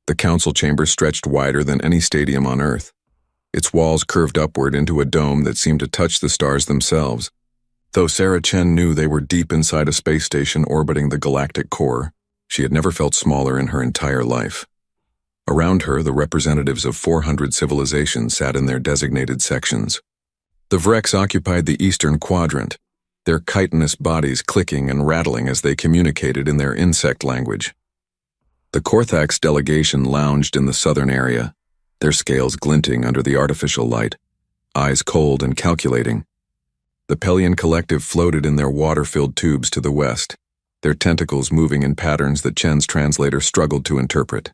The council chamber stretched wider than any stadium on Earth. Its walls curved upward into a dome that seemed to touch the stars themselves. Though Sarah Chen knew they were deep inside a space station orbiting the galactic core, she had never felt smaller in her entire life. Around her, the representatives of 400 civilizations sat in their designated sections. The Vreks occupied the eastern quadrant, their chitinous bodies clicking and rattling as they communicated in their insect language. The Korthax delegation lounged in the southern area, their scales glinting under the artificial light, eyes cold and calculating. The Pelian collective floated in their water-filled tubes to the west, their tentacles moving in patterns that Chen's translator struggled to interpret.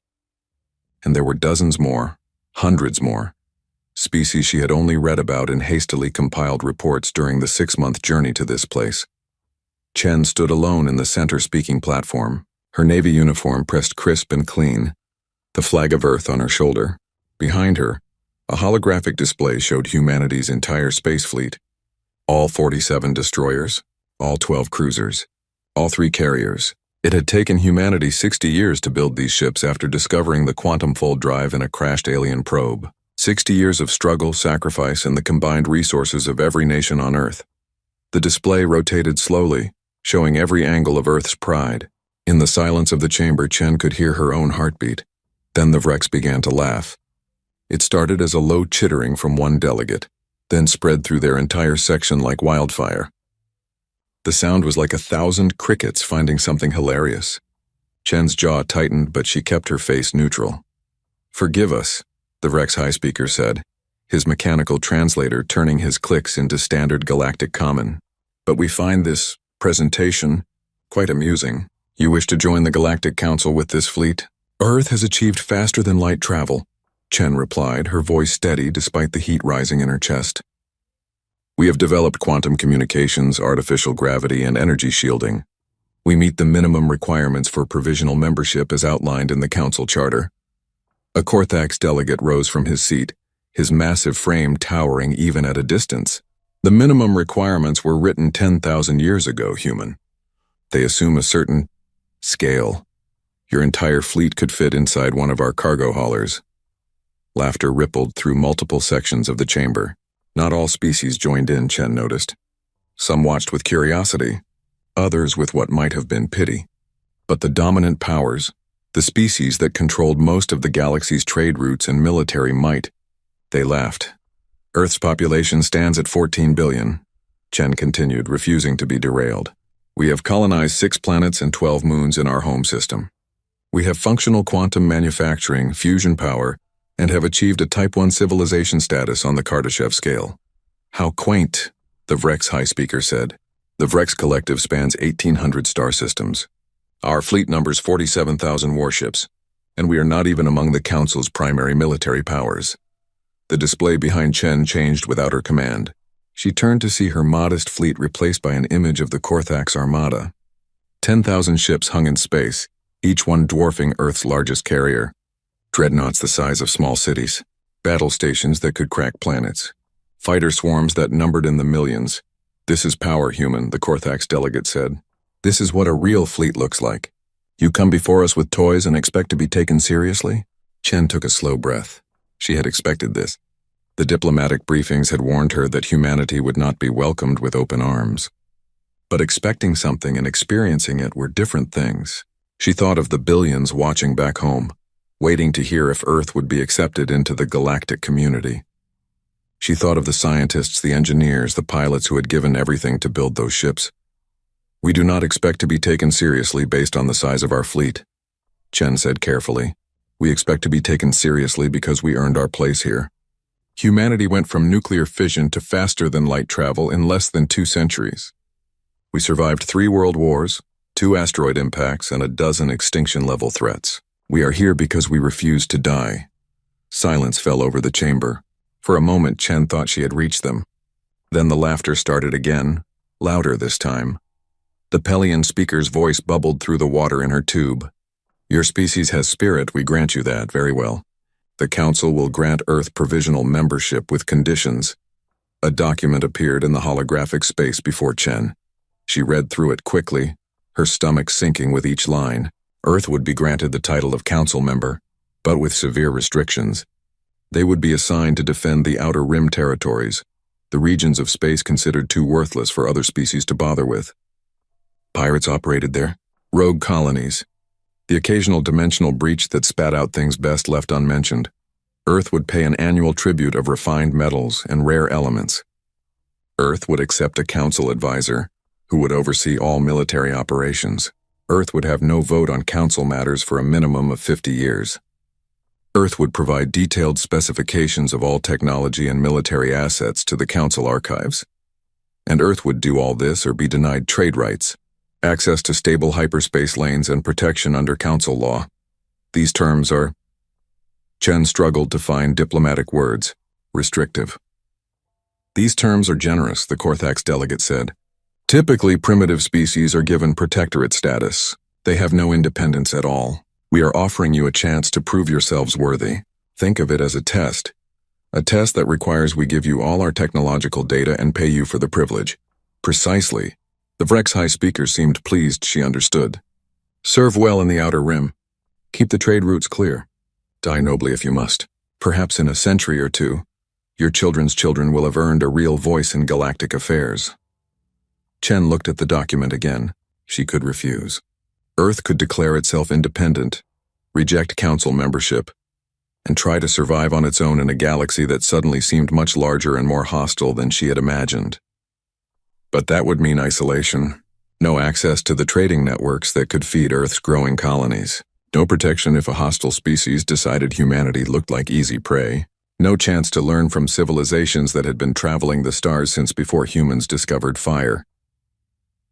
And there were dozens more, hundreds more, species she had only read about in hastily compiled reports during the 6-month journey to this place. Chen stood alone in the center speaking platform, her Navy uniform pressed crisp and clean, the flag of Earth on her shoulder. Behind her, a holographic display showed humanity's entire space fleet. All 47 destroyers, all 12 cruisers, all 3 carriers. It had taken humanity 60 years to build these ships after discovering the quantum fold drive in a crashed alien probe. 60 years of struggle, sacrifice, and the combined resources of every nation on Earth. The display rotated slowly, showing every angle of Earth's pride. In the silence of the chamber, Chen could hear her own heartbeat. Then the Vreks began to laugh. It started as a low chittering from one delegate, then spread through their entire section like wildfire. The sound was like 1,000 crickets finding something hilarious. Chen's jaw tightened, but she kept her face neutral. "Forgive us," the Vreks high speaker said, his mechanical translator turning his clicks into standard galactic common. "But we find this presentation quite amusing. You wish to join the Galactic Council with this fleet? Earth has achieved faster than light travel," Chen replied, her voice steady despite the heat rising in her chest. "We have developed quantum communications, artificial gravity, and energy shielding. We meet the minimum requirements for provisional membership as outlined in the Council Charter." A Korthax delegate rose from his seat, his massive frame towering even at a distance. "The minimum requirements were written 10,000 years ago, human. They assume a certain scale. Your entire fleet could fit inside one of our cargo haulers." Laughter rippled through multiple sections of the chamber. Not all species joined in, Chen noticed. Some watched with curiosity, others with what might have been pity. But the dominant powers, the species that controlled most of the galaxy's trade routes and military might, they laughed. "Earth's population stands at 14 billion, Chen continued, refusing to be derailed. "We have colonized 6 planets and 12 moons in our home system. We have functional quantum manufacturing, fusion power, and have achieved a Type 1 civilization status on the Kardashev scale." "How quaint," the Vreks high speaker said. "The Vreks collective spans 1,800 star systems. Our fleet numbers 47,000 warships, and we are not even among the Council's primary military powers." The display behind Chen changed without her command. She turned to see her modest fleet replaced by an image of the Korthax armada. 10,000 ships hung in space, each one dwarfing Earth's largest carrier. Dreadnoughts the size of small cities, battle stations that could crack planets, fighter swarms that numbered in the millions. "This is power, human," the Korthax delegate said. "This is what a real fleet looks like. You come before us with toys and expect to be taken seriously?" Chen took a slow breath. She had expected this. The diplomatic briefings had warned her that humanity would not be welcomed with open arms. But expecting something and experiencing it were different things. She thought of the billions watching back home, waiting to hear if Earth would be accepted into the galactic community. She thought of the scientists, the engineers, the pilots who had given everything to build those ships. "We do not expect to be taken seriously based on the size of our fleet," Chen said carefully. "We expect to be taken seriously because we earned our place here. Humanity went from nuclear fission to faster than light travel in less than 2 centuries. We survived 3 world wars, 2 asteroid impacts, and a dozen extinction-level threats. We are here because we refused to die." Silence fell over the chamber. For a moment, Chen thought she had reached them. Then the laughter started again, louder this time. The Pelian speaker's voice bubbled through the water in her tube. "Your species has spirit, we grant you that, very well. The Council will grant Earth provisional membership with conditions." A document appeared in the holographic space before Chen. She read through it quickly, her stomach sinking with each line. Earth would be granted the title of Council member, but with severe restrictions. They would be assigned to defend the Outer Rim territories, the regions of space considered too worthless for other species to bother with. Pirates operated there, rogue colonies, the occasional dimensional breach that spat out things best left unmentioned. Earth would pay an annual tribute of refined metals and rare elements. Earth would accept a council advisor, who would oversee all military operations. Earth would have no vote on council matters for a minimum of 50 years. Earth would provide detailed specifications of all technology and military assets to the council archives. And Earth would do all this or be denied trade rights, access to stable hyperspace lanes, and protection under council law. These terms are... Chen struggled to find diplomatic words. Restrictive. These terms are generous, the Korthax delegate said. Typically, primitive species are given protectorate status. They have no independence at all. We are offering you a chance to prove yourselves worthy. Think of it as a test that requires we give you all our technological data and pay you for the privilege. Precisely. The Vrex High Speaker seemed pleased she understood. Serve well in the Outer Rim. Keep the trade routes clear. Die nobly if you must. Perhaps in a century or two, your children's children will have earned a real voice in galactic affairs. Chen looked at the document again. She could refuse. Earth could declare itself independent, reject council membership, and try to survive on its own in a galaxy that suddenly seemed much larger and more hostile than she had imagined. But that would mean isolation, no access to the trading networks that could feed Earth's growing colonies, no protection if a hostile species decided humanity looked like easy prey, no chance to learn from civilizations that had been traveling the stars since before humans discovered fire.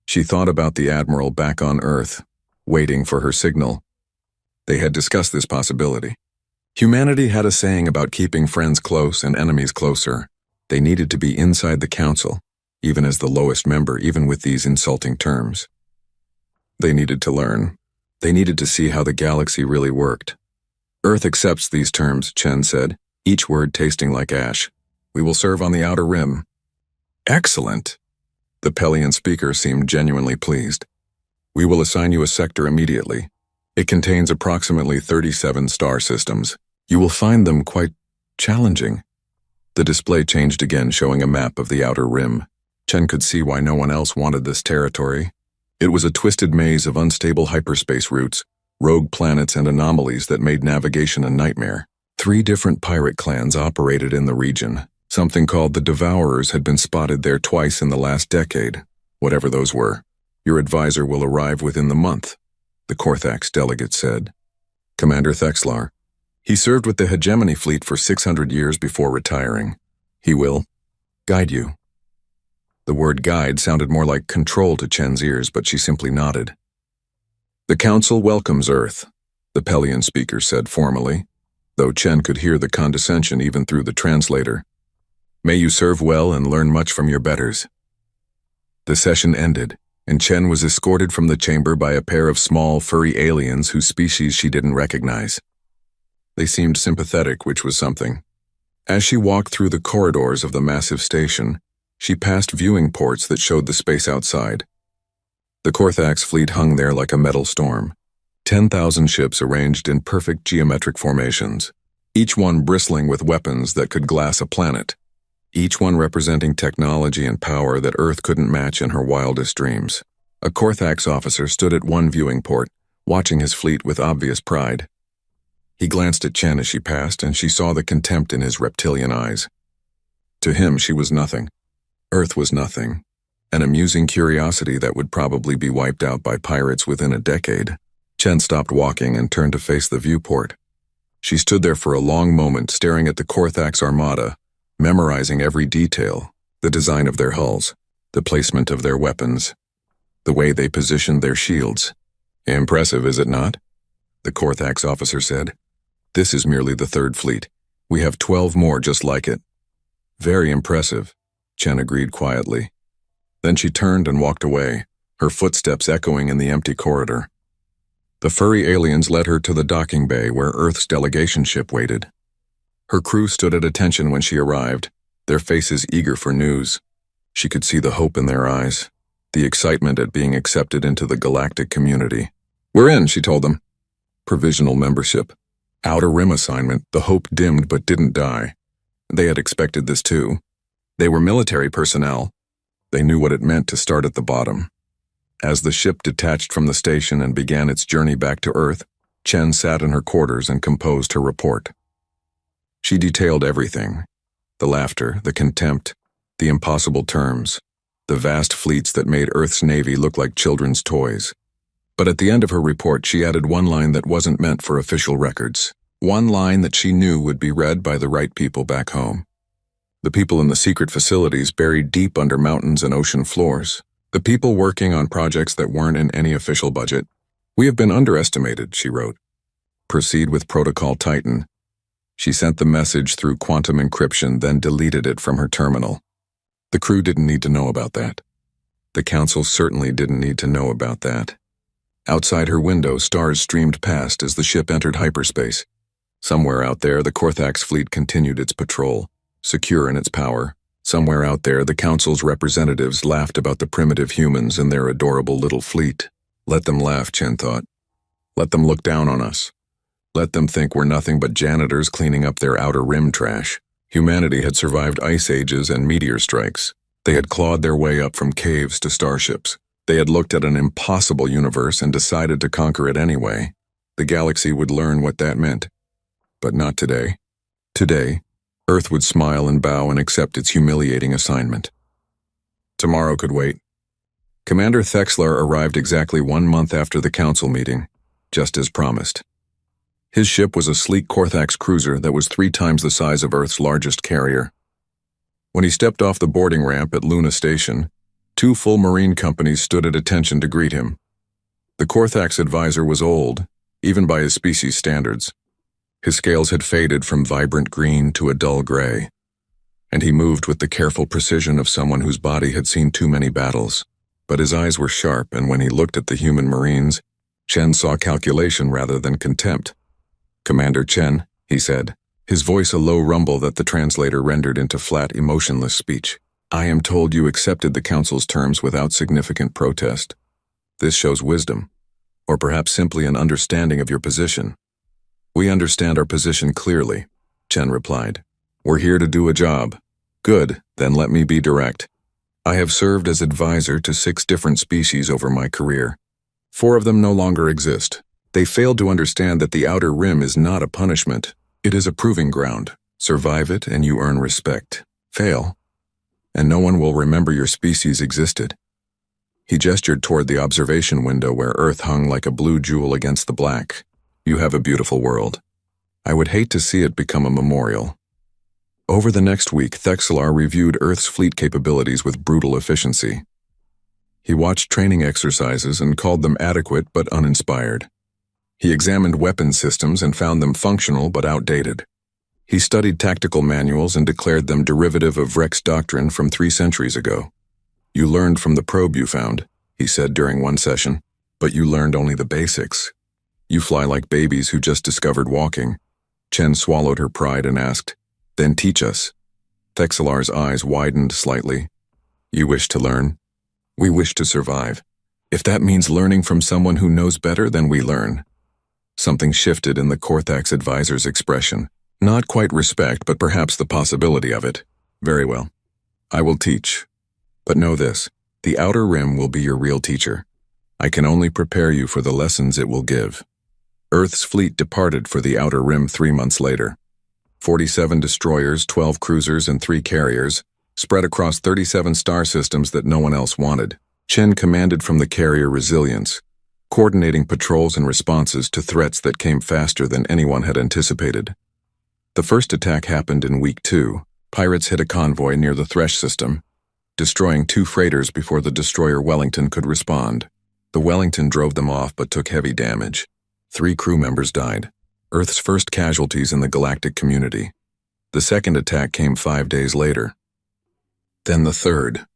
She thought about the Admiral back on Earth, waiting for her signal. They had discussed this possibility. Humanity had a saying about keeping friends close and enemies closer. They needed to be inside the council, even as the lowest member, even with these insulting terms. They needed to learn. They needed to see how the galaxy really worked. Earth accepts these terms, Chen said, each word tasting like ash. We will serve on the Outer Rim. Excellent. The Pelian speaker seemed genuinely pleased. We will assign you a sector immediately. It contains approximately 37 star systems. You will find them quite challenging. The display changed again, showing a map of the Outer Rim. Chen could see why no one else wanted this territory. It was a twisted maze of unstable hyperspace routes, rogue planets, and anomalies that made navigation a nightmare. 3 different pirate clans operated in the region. Something called the Devourers had been spotted there twice in the last decade, whatever those were. Your advisor will arrive within the month, the Korthax delegate said. Commander Thexlar. He served with the Hegemony Fleet for 600 years before retiring. He will guide you. The word guide sounded more like control to Chen's ears, but she simply nodded. The Council welcomes Earth, the Pelian speaker said formally, though Chen could hear the condescension even through the translator. May you serve well and learn much from your betters. The session ended, and Chen was escorted from the chamber by a pair of small, furry aliens whose species she didn't recognize. They seemed sympathetic, which was something. As she walked through the corridors of the massive station, she passed viewing ports that showed the space outside. The Korthax fleet hung there like a metal storm. 10,000 ships arranged in perfect geometric formations, each one bristling with weapons that could glass a planet, each one representing technology and power that Earth couldn't match in her wildest dreams. A Korthax officer stood at one viewing port, watching his fleet with obvious pride. He glanced at Chen as she passed, and she saw the contempt in his reptilian eyes. To him, she was nothing. Earth was nothing. An amusing curiosity that would probably be wiped out by pirates within a decade. Chen stopped walking and turned to face the viewport. She stood there for a long moment, staring at the Korthax armada, memorizing every detail, the design of their hulls, the placement of their weapons, the way they positioned their shields. Impressive, is it not? The Korthax officer said. This is merely the 3rd fleet. We have 12 more just like it. Very impressive, Chen agreed quietly. Then she turned and walked away, her footsteps echoing in the empty corridor. The furry aliens led her to the docking bay where Earth's delegation ship waited. Her crew stood at attention when she arrived, their faces eager for news. She could see the hope in their eyes, the excitement at being accepted into the galactic community. We're in, she told them. Provisional membership. Outer Rim assignment, the hope dimmed but didn't die. They had expected this too. They were military personnel. They knew what it meant to start at the bottom. As the ship detached from the station and began its journey back to Earth, Chen sat in her quarters and composed her report. She detailed everything: the laughter, the contempt, the impossible terms, the vast fleets that made Earth's Navy look like children's toys. But at the end of her report, she added one line that wasn't meant for official records. One line that she knew would be read by the right people back home. The people in the secret facilities buried deep under mountains and ocean floors. The people working on projects that weren't in any official budget. "We have been underestimated," she wrote. "Proceed with Protocol Titan." She sent the message through quantum encryption, then deleted it from her terminal. The crew didn't need to know about that. The council certainly didn't need to know about that. Outside her window, stars streamed past as the ship entered hyperspace. Somewhere out there, the Korthax fleet continued its patrol, secure in its power. Somewhere out there, the council's representatives laughed about the primitive humans and their adorable little fleet. Let them laugh, Chen thought. Let them look down on us. Let them think we're nothing but janitors cleaning up their outer rim trash. Humanity had survived ice ages and meteor strikes. They had clawed their way up from caves to starships. They had looked at an impossible universe and decided to conquer it anyway. The galaxy would learn what that meant. But not today. Today, Earth would smile and bow and accept its humiliating assignment. Tomorrow could wait. Commander Thexlar arrived exactly 1 month after the council meeting, just as promised. His ship was a sleek Korthax cruiser that was 3 times the size of Earth's largest carrier. When he stepped off the boarding ramp at Luna Station, 2 full marine companies stood at attention to greet him. The Korthax advisor was old, even by his species standards. His scales had faded from vibrant green to a dull gray, and he moved with the careful precision of someone whose body had seen too many battles. But his eyes were sharp, and when he looked at the human marines, Chen saw calculation rather than contempt. "Commander Chen," he said, his voice a low rumble that the translator rendered into flat, emotionless speech. "I am told you accepted the council's terms without significant protest. This shows wisdom, or perhaps simply an understanding of your position." "We understand our position clearly," Chen replied. "We're here to do a job." "Good, then let me be direct. I have served as advisor to 6 different species over my career. 4 of them no longer exist. They failed to understand that the outer rim is not a punishment. It is a proving ground. Survive it and you earn respect. Fail, and no one will remember your species existed." He gestured toward the observation window where Earth hung like a blue jewel against the black. "You have a beautiful world. I would hate to see it become a memorial." Over the next week, Thexlar reviewed Earth's fleet capabilities with brutal efficiency. He watched training exercises and called them adequate but uninspired. He examined weapons systems and found them functional but outdated. He studied tactical manuals and declared them derivative of Rex doctrine from 3 centuries ago. "You learned from the probe you found," he said during one session, "but you learned only the basics. You fly like babies who just discovered walking." Chen swallowed her pride and asked, "Then teach us." Thexlar's eyes widened slightly. "You wish to learn? We wish to survive. If that means learning from someone who knows better, then we learn." Something shifted in the Korthax advisor's expression. Not quite respect, but perhaps the possibility of it. "Very well. I will teach. But know this, the outer rim will be your real teacher. I can only prepare you for the lessons it will give." Earth's fleet departed for the outer rim 3 months later. 47 destroyers, 12 cruisers, and 3 carriers, spread across 37 star systems that no one else wanted. Chen commanded from the carrier Resilience, coordinating patrols and responses to threats that came faster than anyone had anticipated. The first attack happened in week 2. Pirates hit a convoy near the Thresh system, destroying 2 freighters before the destroyer Wellington could respond. The Wellington drove them off but took heavy damage. 3 crew members died, Earth's first casualties in the galactic community. The second attack came 5 days later. Then the third.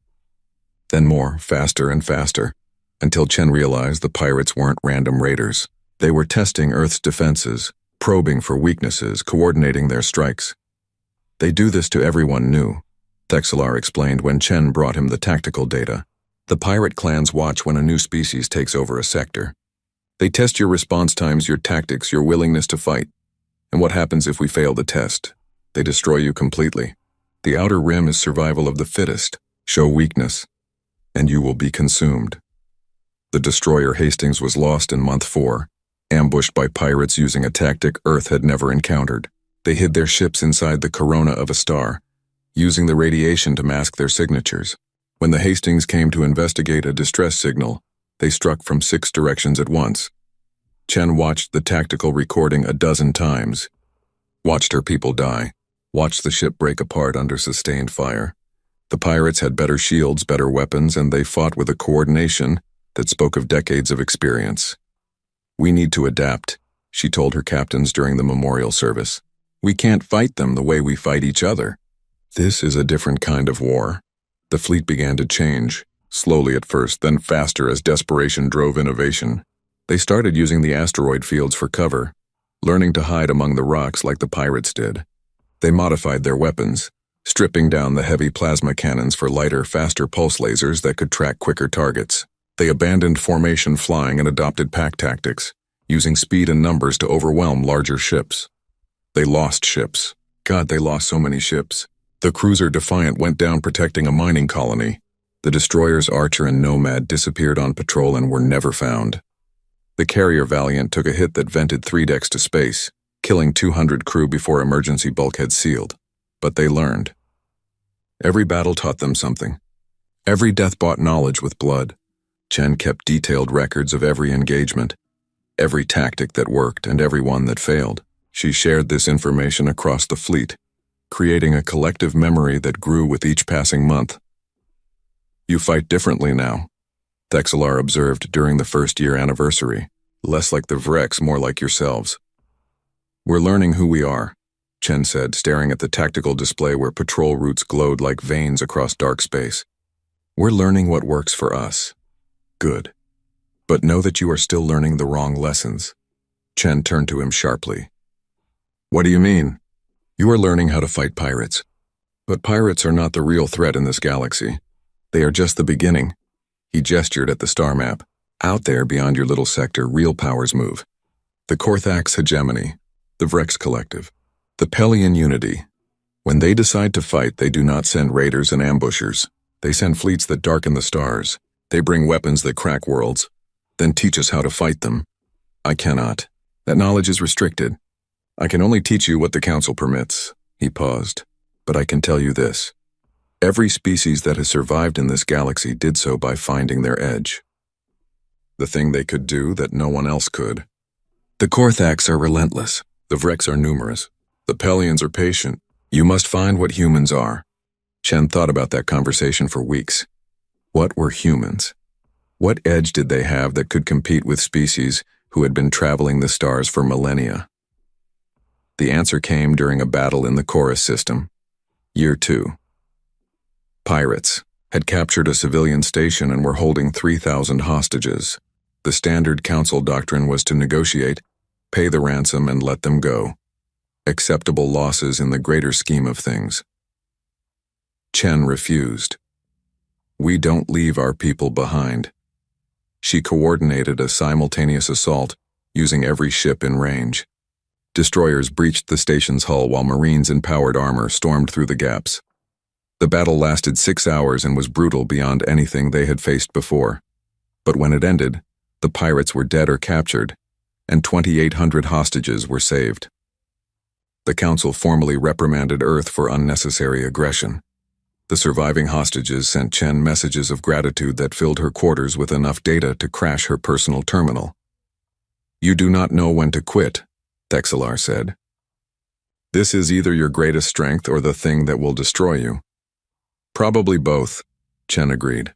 Then more, faster and faster, until Chen realized the pirates weren't random raiders. They were testing Earth's defenses, probing for weaknesses, coordinating their strikes. "They do this to everyone new," Thexlar explained when Chen brought him the tactical data. "The pirate clans watch when a new species takes over a sector. They test your response times, your tactics, your willingness to fight. And what happens if we fail the test? They destroy you completely. The outer rim is survival of the fittest. Show weakness, and you will be consumed. The destroyer Hastings was lost in month 4, ambushed by pirates using a tactic Earth had never encountered. They hid their ships inside the corona of a star, using the radiation to mask their signatures. When the Hastings came to investigate a distress signal, they struck from 6 directions at once. Chen watched the tactical recording a dozen times, watched her people die, watched the ship break apart under sustained fire. The pirates had better shields, better weapons, and they fought with a coordination that spoke of decades of experience. "We need to adapt," she told her captains during the memorial service. "We can't fight them the way we fight each other. This is a different kind of war." The fleet began to change, slowly at first, then faster as desperation drove innovation. They started using the asteroid fields for cover, learning to hide among the rocks like the pirates did. They modified their weapons, stripping down the heavy plasma cannons for lighter, faster pulse lasers that could track quicker targets. They abandoned formation flying and adopted pack tactics, using speed and numbers to overwhelm larger ships. They lost ships. God, they lost so many ships. The cruiser Defiant went down protecting a mining colony. The destroyers Archer and Nomad disappeared on patrol and were never found. The carrier Valiant took a hit that vented 3 decks to space, killing 200 crew before emergency bulkheads sealed. But they learned. Every battle taught them something. Every death bought knowledge with blood. Chen kept detailed records of every engagement, every tactic that worked and every one that failed. She shared this information across the fleet, creating a collective memory that grew with each passing month. "You fight differently now," Thexelar observed during the first-year anniversary. "Less like the Vrex, more like yourselves." "We're learning who we are," Chen said, staring at the tactical display where patrol routes glowed like veins across dark space. "We're learning what works for us." "Good. But know that you are still learning the wrong lessons." Chen turned to him sharply. "What do you mean?" "You are learning how to fight pirates. But pirates are not the real threat in this galaxy. They are just the beginning." He gestured at the star map. "Out there, beyond your little sector, real powers move. The Korthax hegemony, the Vrex collective, the Pelian unity. When they decide to fight, they do not send raiders and ambushers. They send fleets that darken the stars. They bring weapons that crack worlds, then teach us how to fight them. I cannot. That knowledge is restricted. I can only teach you what the Council permits." He paused. "But I can tell you this. Every species that has survived in this galaxy did so by finding their edge. The thing they could do that no one else could. The Korthax are relentless. The Vrex are numerous. The Pelians are patient. You must find what humans are." Chen thought about that conversation for weeks. What were humans? What edge did they have that could compete with species who had been traveling the stars for millennia? The answer came during a battle in the Chorus system. Year 2. Pirates had captured a civilian station and were holding 3,000 hostages. The standard council doctrine was to negotiate, pay the ransom, and let them go. Acceptable losses in the greater scheme of things. Chen refused. "We don't leave our people behind." She coordinated a simultaneous assault, using every ship in range. Destroyers breached the station's hull while Marines in powered armor stormed through the gaps. The battle lasted 6 hours and was brutal beyond anything they had faced before. But when it ended, the pirates were dead or captured, and 2,800 hostages were saved. The Council formally reprimanded Earth for unnecessary aggression. The surviving hostages sent Chen messages of gratitude that filled her quarters with enough data to crash her personal terminal. "You do not know when to quit," Thexelar said. "This is either your greatest strength or the thing that will destroy you." "Probably both," Chen agreed.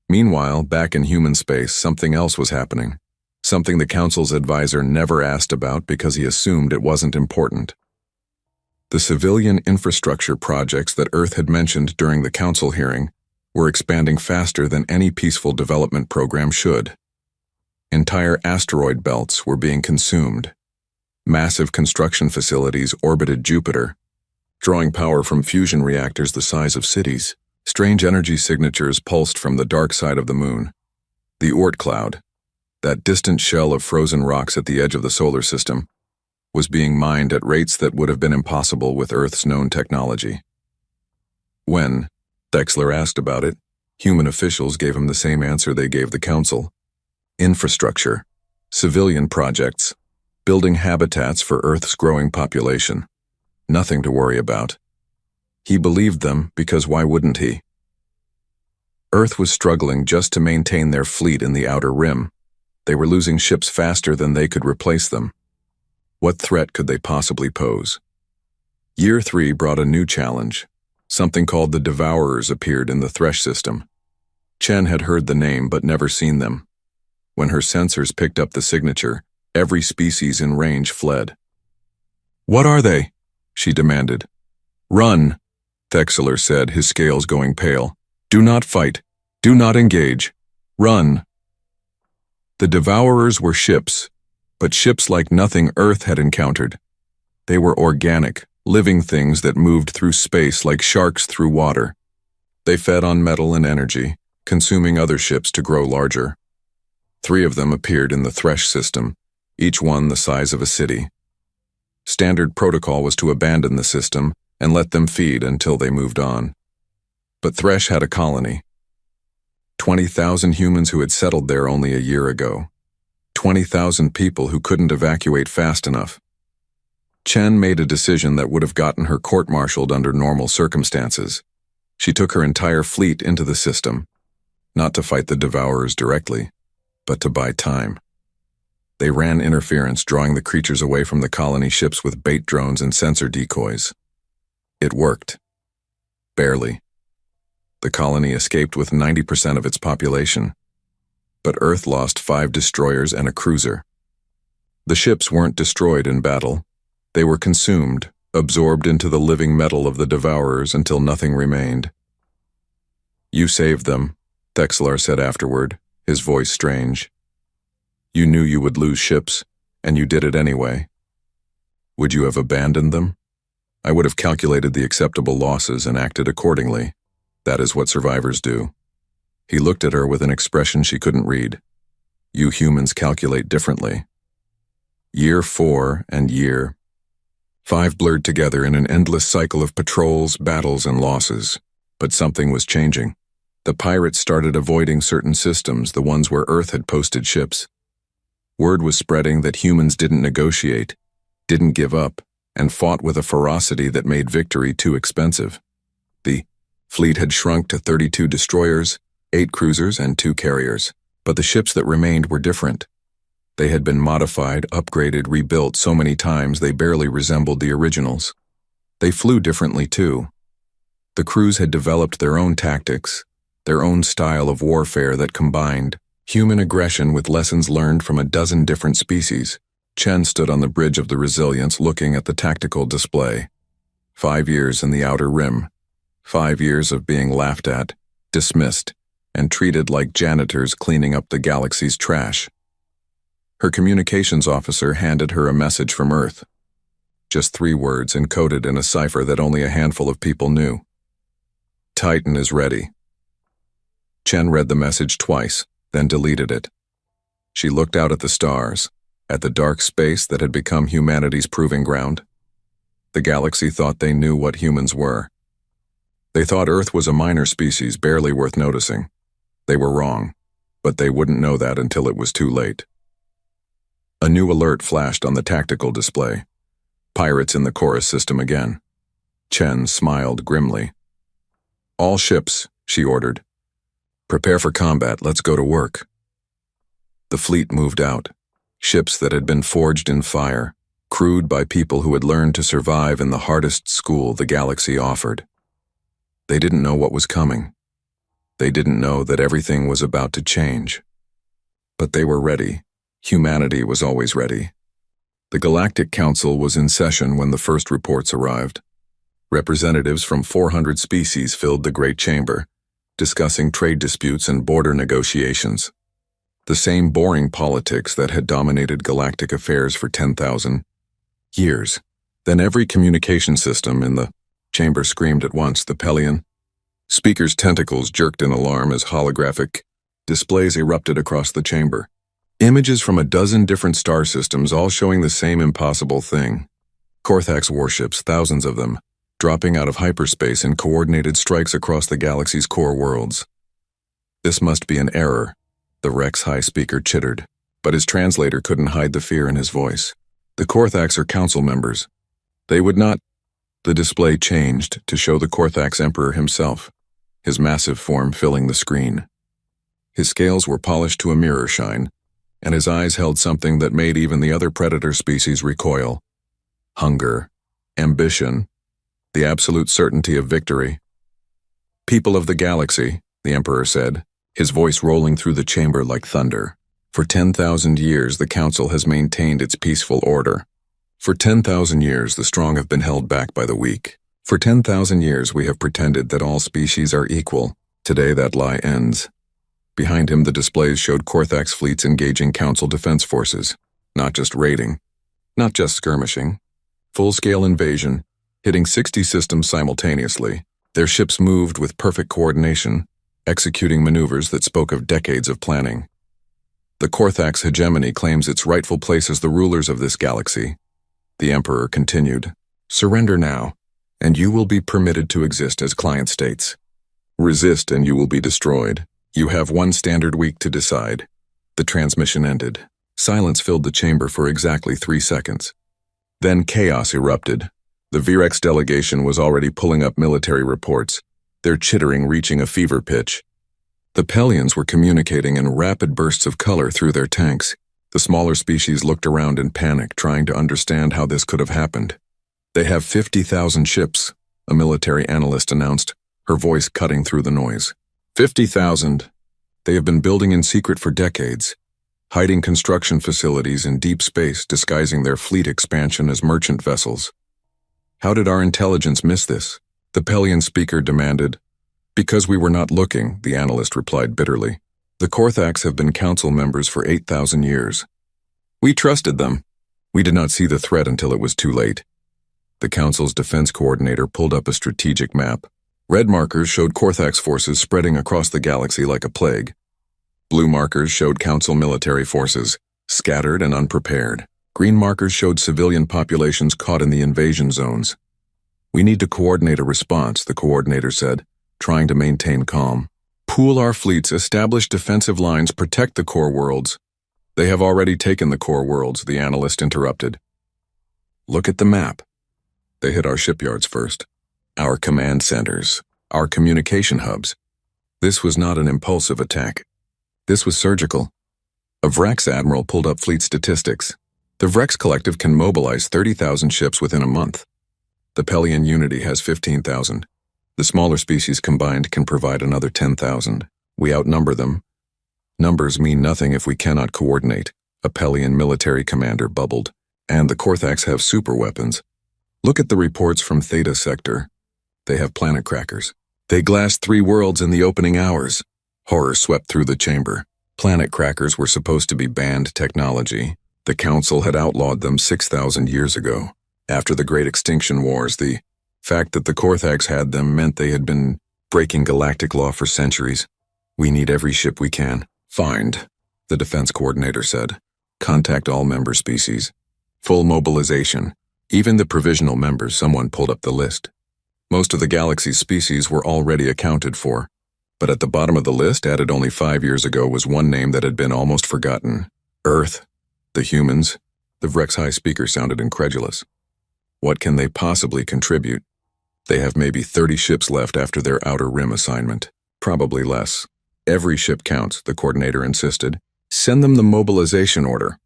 Meanwhile, back in human space, something else was happening. Something the Council's advisor never asked about because he assumed it wasn't important. The civilian infrastructure projects that Earth had mentioned during the Council hearing were expanding faster than any peaceful development program should. Entire asteroid belts were being consumed. Massive construction facilities orbited Jupiter, drawing power from fusion reactors the size of cities. Strange energy signatures pulsed from the dark side of the moon. The Oort cloud, that distant shell of frozen rocks at the edge of the solar system, was being mined at rates that would have been impossible with Earth's known technology. When Thexler asked about it, human officials gave him the same answer they gave the Council. Infrastructure, civilian projects, building habitats for Earth's growing population. Nothing to worry about. He believed them because why wouldn't he? Earth was struggling just to maintain their fleet in the Outer Rim. They were losing ships faster than they could replace them. What threat could they possibly pose? Year 3 brought a new challenge. Something called the Devourers appeared in the Thresh system. Chen had heard the name but never seen them. When her sensors picked up the signature, every species in range fled. "What are they?" she demanded. "Run," Thexler said, his scales going pale. "Do not fight. Do not engage. Run." The Devourers were ships, but ships like nothing Earth had encountered. They were organic, living things that moved through space like sharks through water. They fed on metal and energy, consuming other ships to grow larger. 3 of them appeared in the Thresh system, each one the size of a city. Standard protocol was to abandon the system and let them feed until they moved on. But Thresh had a colony. 20,000 humans who had settled there only a year ago. 20,000 people who couldn't evacuate fast enough. Chen made a decision that would have gotten her court-martialed under normal circumstances. She took her entire fleet into the system, not to fight the Devourers directly, but to buy time. They ran interference, drawing the creatures away from the colony ships with bait drones and sensor decoys. It worked. Barely. The colony escaped with 90% of its population, but Earth lost 5 destroyers and a cruiser. The ships weren't destroyed in battle. They were consumed, absorbed into the living metal of the Devourers until nothing remained. "You saved them," Thexler said afterward, his voice strange. "You knew you would lose ships, and you did it anyway. Would you have abandoned them? I would have calculated the acceptable losses and acted accordingly. That is what survivors do." He looked at her with an expression she couldn't read. "You humans calculate differently." Year 4 and year 5 blurred together in an endless cycle of patrols, battles, and losses. But something was changing. The pirates started avoiding certain systems, the ones where Earth had posted ships. Word was spreading that humans didn't negotiate, didn't give up, and fought with a ferocity that made victory too expensive. The fleet had shrunk to 32 destroyers, 8 cruisers, and 2 carriers. But the ships that remained were different. They had been modified, upgraded, rebuilt so many times they barely resembled the originals. They flew differently too. The crews had developed their own tactics, their own style of warfare that combined human aggression with lessons learned from a dozen different species. Chen stood on the bridge of the Resilience looking at the tactical display. 5 years in the Outer Rim. 5 years of being laughed at, dismissed, and treated like janitors cleaning up the galaxy's trash. Her communications officer handed her a message from Earth. Just 3 words encoded in a cipher that only a handful of people knew. "Titan is ready." Chen read the message twice, then deleted it. She looked out at the stars, at the dark space that had become humanity's proving ground. The galaxy thought they knew what humans were. They thought Earth was a minor species barely worth noticing. They were wrong, but they wouldn't know that until it was too late. A new alert flashed on the tactical display. Pirates in the chorus system again. Chen smiled grimly. "All ships," she ordered. "Prepare for combat, let's go to work." The fleet moved out. Ships that had been forged in fire, crewed by people who had learned to survive in the hardest school the galaxy offered. They didn't know what was coming. They didn't know that everything was about to change. But they were ready. Humanity was always ready. The Galactic Council was in session when the first reports arrived. Representatives from 400 species filled the Great Chamber, discussing trade disputes and border negotiations. The same boring politics that had dominated galactic affairs for 10,000 years. Then every communication system in the chamber screamed at once, the Pelion. Speakers' tentacles jerked in alarm as holographic displays erupted across the chamber. Images from a dozen different star systems all showing the same impossible thing. Korthax warships, thousands of them, dropping out of hyperspace in coordinated strikes across the galaxy's core worlds. This must be an error, the Rex High Speaker chittered, but his translator couldn't hide the fear in his voice. The Korthax are council members. They would not. The display changed to show the Korthax Emperor himself, his massive form filling the screen. His scales were polished to a mirror shine, and his eyes held something that made even the other predator species recoil. Hunger, ambition, the absolute certainty of victory. "People of the galaxy," the Emperor said, his voice rolling through the chamber like thunder. "For 10,000 years the Council has maintained its peaceful order. For 10,000 years the strong have been held back by the weak. For 10,000 years we have pretended that all species are equal. Today that lie ends." Behind him the displays showed Korthax fleets engaging Council defense forces, not just raiding, not just skirmishing. Full-scale invasion, hitting 60 systems simultaneously. Their ships moved with perfect coordination, executing maneuvers that spoke of decades of planning. The Korthax hegemony claims its rightful place as the rulers of this galaxy. The Emperor continued, "Surrender now, and you will be permitted to exist as client states. Resist and you will be destroyed. You have one standard week to decide." The transmission ended. Silence filled the chamber for exactly 3 seconds. Then chaos erupted. The Virex delegation was already pulling up military reports, their chittering reaching a fever pitch. The Pelians were communicating in rapid bursts of color through their tanks. The smaller species looked around in panic, trying to understand how this could have happened. "They have 50,000 ships," a military analyst announced, her voice cutting through the noise. 50,000. They have been building in secret for decades, hiding construction facilities in deep space, disguising their fleet expansion as merchant vessels. "How did our intelligence miss this?" the Pelian speaker demanded. "Because we were not looking," the analyst replied bitterly. "The Korthax have been council members for 8,000 years. We trusted them. We did not see the threat until it was too late." The council's defense coordinator pulled up a strategic map. Red markers showed Korthax forces spreading across the galaxy like a plague. Blue markers showed council military forces, scattered and unprepared. Green markers showed civilian populations caught in the invasion zones. "We need to coordinate a response," the coordinator said, trying to maintain calm. "Pool our fleets, establish defensive lines, protect the core worlds." "They have already taken the core worlds," the analyst interrupted. "Look at the map. They hit our shipyards first. Our command centers, our communication hubs. This was not an impulsive attack. This was surgical." A Vrex admiral pulled up fleet statistics. The Vrex Collective can mobilize 30,000 ships within a month. The Pelian Unity has 15,000. The smaller species combined can provide another 10,000. We outnumber them. Numbers mean nothing if we cannot coordinate, a Pelian military commander bubbled. And the Korthax have super weapons. Look at the reports from Theta Sector. They have planet crackers. They glassed 3 worlds in the opening hours. Horror swept through the chamber. Planet crackers were supposed to be banned technology. The Council had outlawed them 6,000 years ago. After the Great Extinction Wars, the fact that the Korthax had them meant they had been breaking galactic law for centuries. "We need every ship we can find," the defense coordinator said. "Contact all member species. Full mobilization. Even the provisional members." Someone pulled up the list. Most of the galaxy's species were already accounted for, but at the bottom of the list, added only 5 years ago, was one name that had been almost forgotten. Earth. The humans. The Vrex High Speaker sounded incredulous. What can they possibly contribute? They have maybe 30 ships left after their Outer Rim assignment. Probably less. "Every ship counts," the coordinator insisted. "Send them the mobilization order."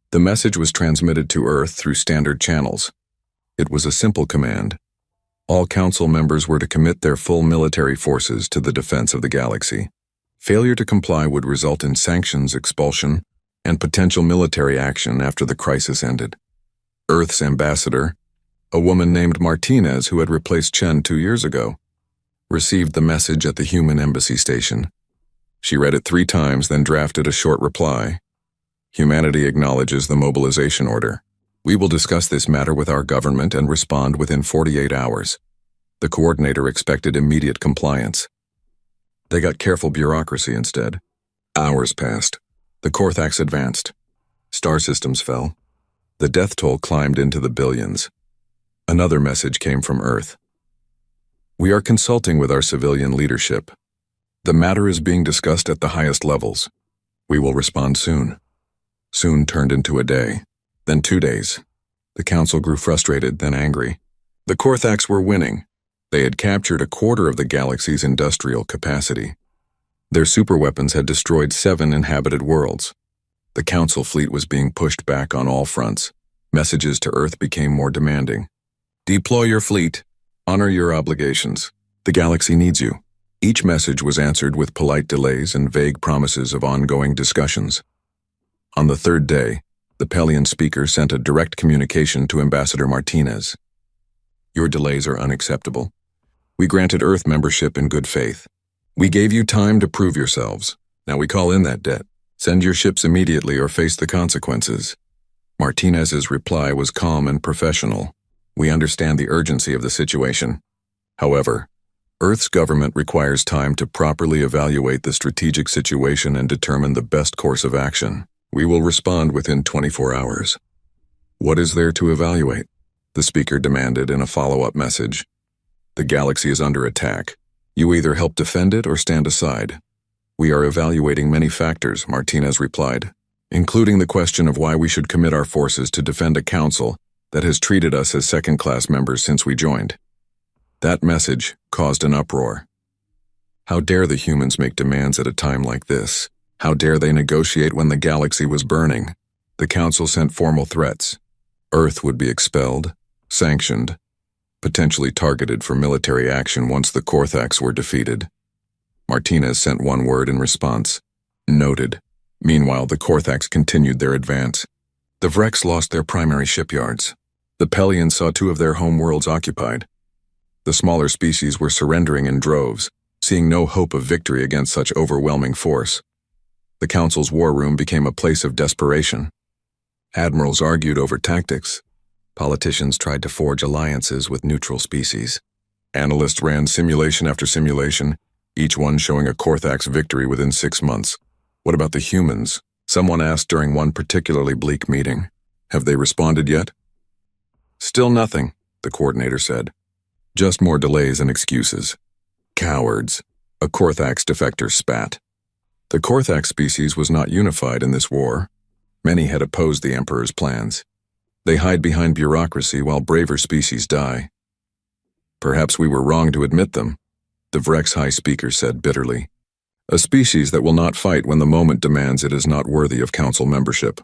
The message was transmitted to Earth through standard channels. It was a simple command. All council members were to commit their full military forces to the defense of the galaxy. Failure to comply would result in sanctions, expulsion, and potential military action after the crisis ended. Earth's ambassador, a woman named Martinez who had replaced Chen 2 years ago, received the message at the human embassy station. She read it 3 times, then drafted a short reply. "Humanity acknowledges the mobilization order. We will discuss this matter with our government and respond within 48 hours. The coordinator expected immediate compliance. They got careful bureaucracy instead. Hours passed. The Korthax advanced. Star systems fell. The death toll climbed into the billions. Another message came from Earth. We are consulting with our civilian leadership. The matter is being discussed at the highest levels. We will respond soon. Soon turned into a day, then 2 days. The council grew frustrated, then angry. The Korthax were winning. They had captured a quarter of the galaxy's industrial capacity. Their superweapons had destroyed 7 inhabited worlds. The council fleet was being pushed back on all fronts. Messages to Earth became more demanding. Deploy your fleet. Honor your obligations. The galaxy needs you. Each message was answered with polite delays and vague promises of ongoing discussions. On the 3rd day, the Pelian speaker sent a direct communication to Ambassador Martinez. Your delays are unacceptable. We granted Earth membership in good faith. We gave you time to prove yourselves. Now we call in that debt. Send your ships immediately or face the consequences. Martinez's reply was calm and professional. We understand the urgency of the situation. However, Earth's government requires time to properly evaluate the strategic situation and determine the best course of action. We will respond within 24 hours. What is there to evaluate? The speaker demanded in a follow-up message. The galaxy is under attack. You either help defend it or stand aside. We are evaluating many factors, Martinez replied, including the question of why we should commit our forces to defend a council that has treated us as second-class members since we joined. That message caused an uproar. How dare the humans make demands at a time like this? How dare they negotiate when the galaxy was burning? The council sent formal threats. Earth would be expelled, sanctioned, potentially targeted for military action once the Korthax were defeated. Martinez sent one word in response. Noted. Meanwhile, the Korthax continued their advance. The Vrex lost their primary shipyards. The Pelians saw 2 of their home worlds occupied. The smaller species were surrendering in droves, seeing no hope of victory against such overwhelming force. The council's war room became a place of desperation. Admirals argued over tactics. Politicians tried to forge alliances with neutral species. Analysts ran simulation after simulation, each one showing a Korthax victory within 6 months. What about the humans? Someone asked during one particularly bleak meeting. Have they responded yet? Still nothing, the coordinator said. Just more delays and excuses. Cowards, a Korthax defector spat. The Korthax species was not unified in this war. Many had opposed the Emperor's plans. They hide behind bureaucracy while braver species die. Perhaps we were wrong to admit them, the Vrex High Speaker said bitterly. A species that will not fight when the moment demands it is not worthy of council membership.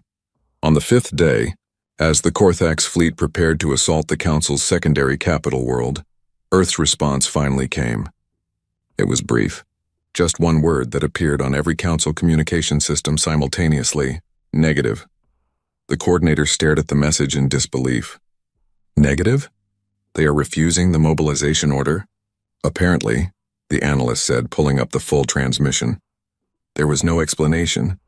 On the 5th day, as the Korthax fleet prepared to assault the council's secondary capital world, Earth's response finally came. It was brief. Just one word that appeared on every council communication system simultaneously: negative. The coordinator stared at the message in disbelief. Negative? They are refusing the mobilization order? Apparently, the analyst said, pulling up the full transmission. There was no explanation,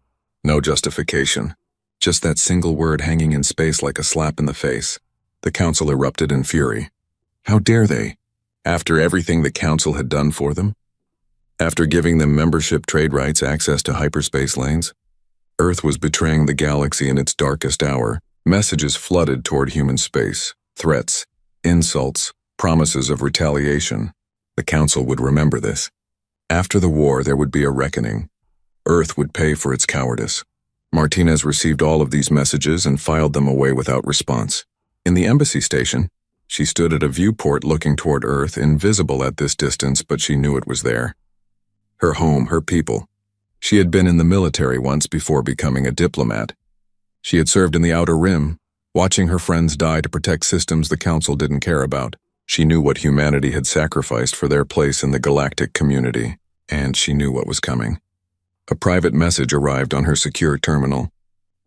no justification, just that single word hanging in space like a slap in the face. The council erupted in fury. How dare they? After everything the council had done for them? After giving them membership, trade rights, access to hyperspace lanes? Earth was betraying the galaxy in its darkest hour. Messages flooded toward human space. Threats, insults, promises of retaliation. The council would remember this. After the war, there would be a reckoning. Earth would pay for its cowardice. Martinez received all of these messages and filed them away without response. In the embassy station, she stood at a viewport looking toward Earth, invisible at this distance, but she knew it was there. Her home, her people. She had been in the military once before becoming a diplomat. She had served in the Outer Rim, watching her friends die to protect systems the council didn't care about. She knew what humanity had sacrificed for their place in the galactic community, and she knew what was coming. A private message arrived on her secure terminal.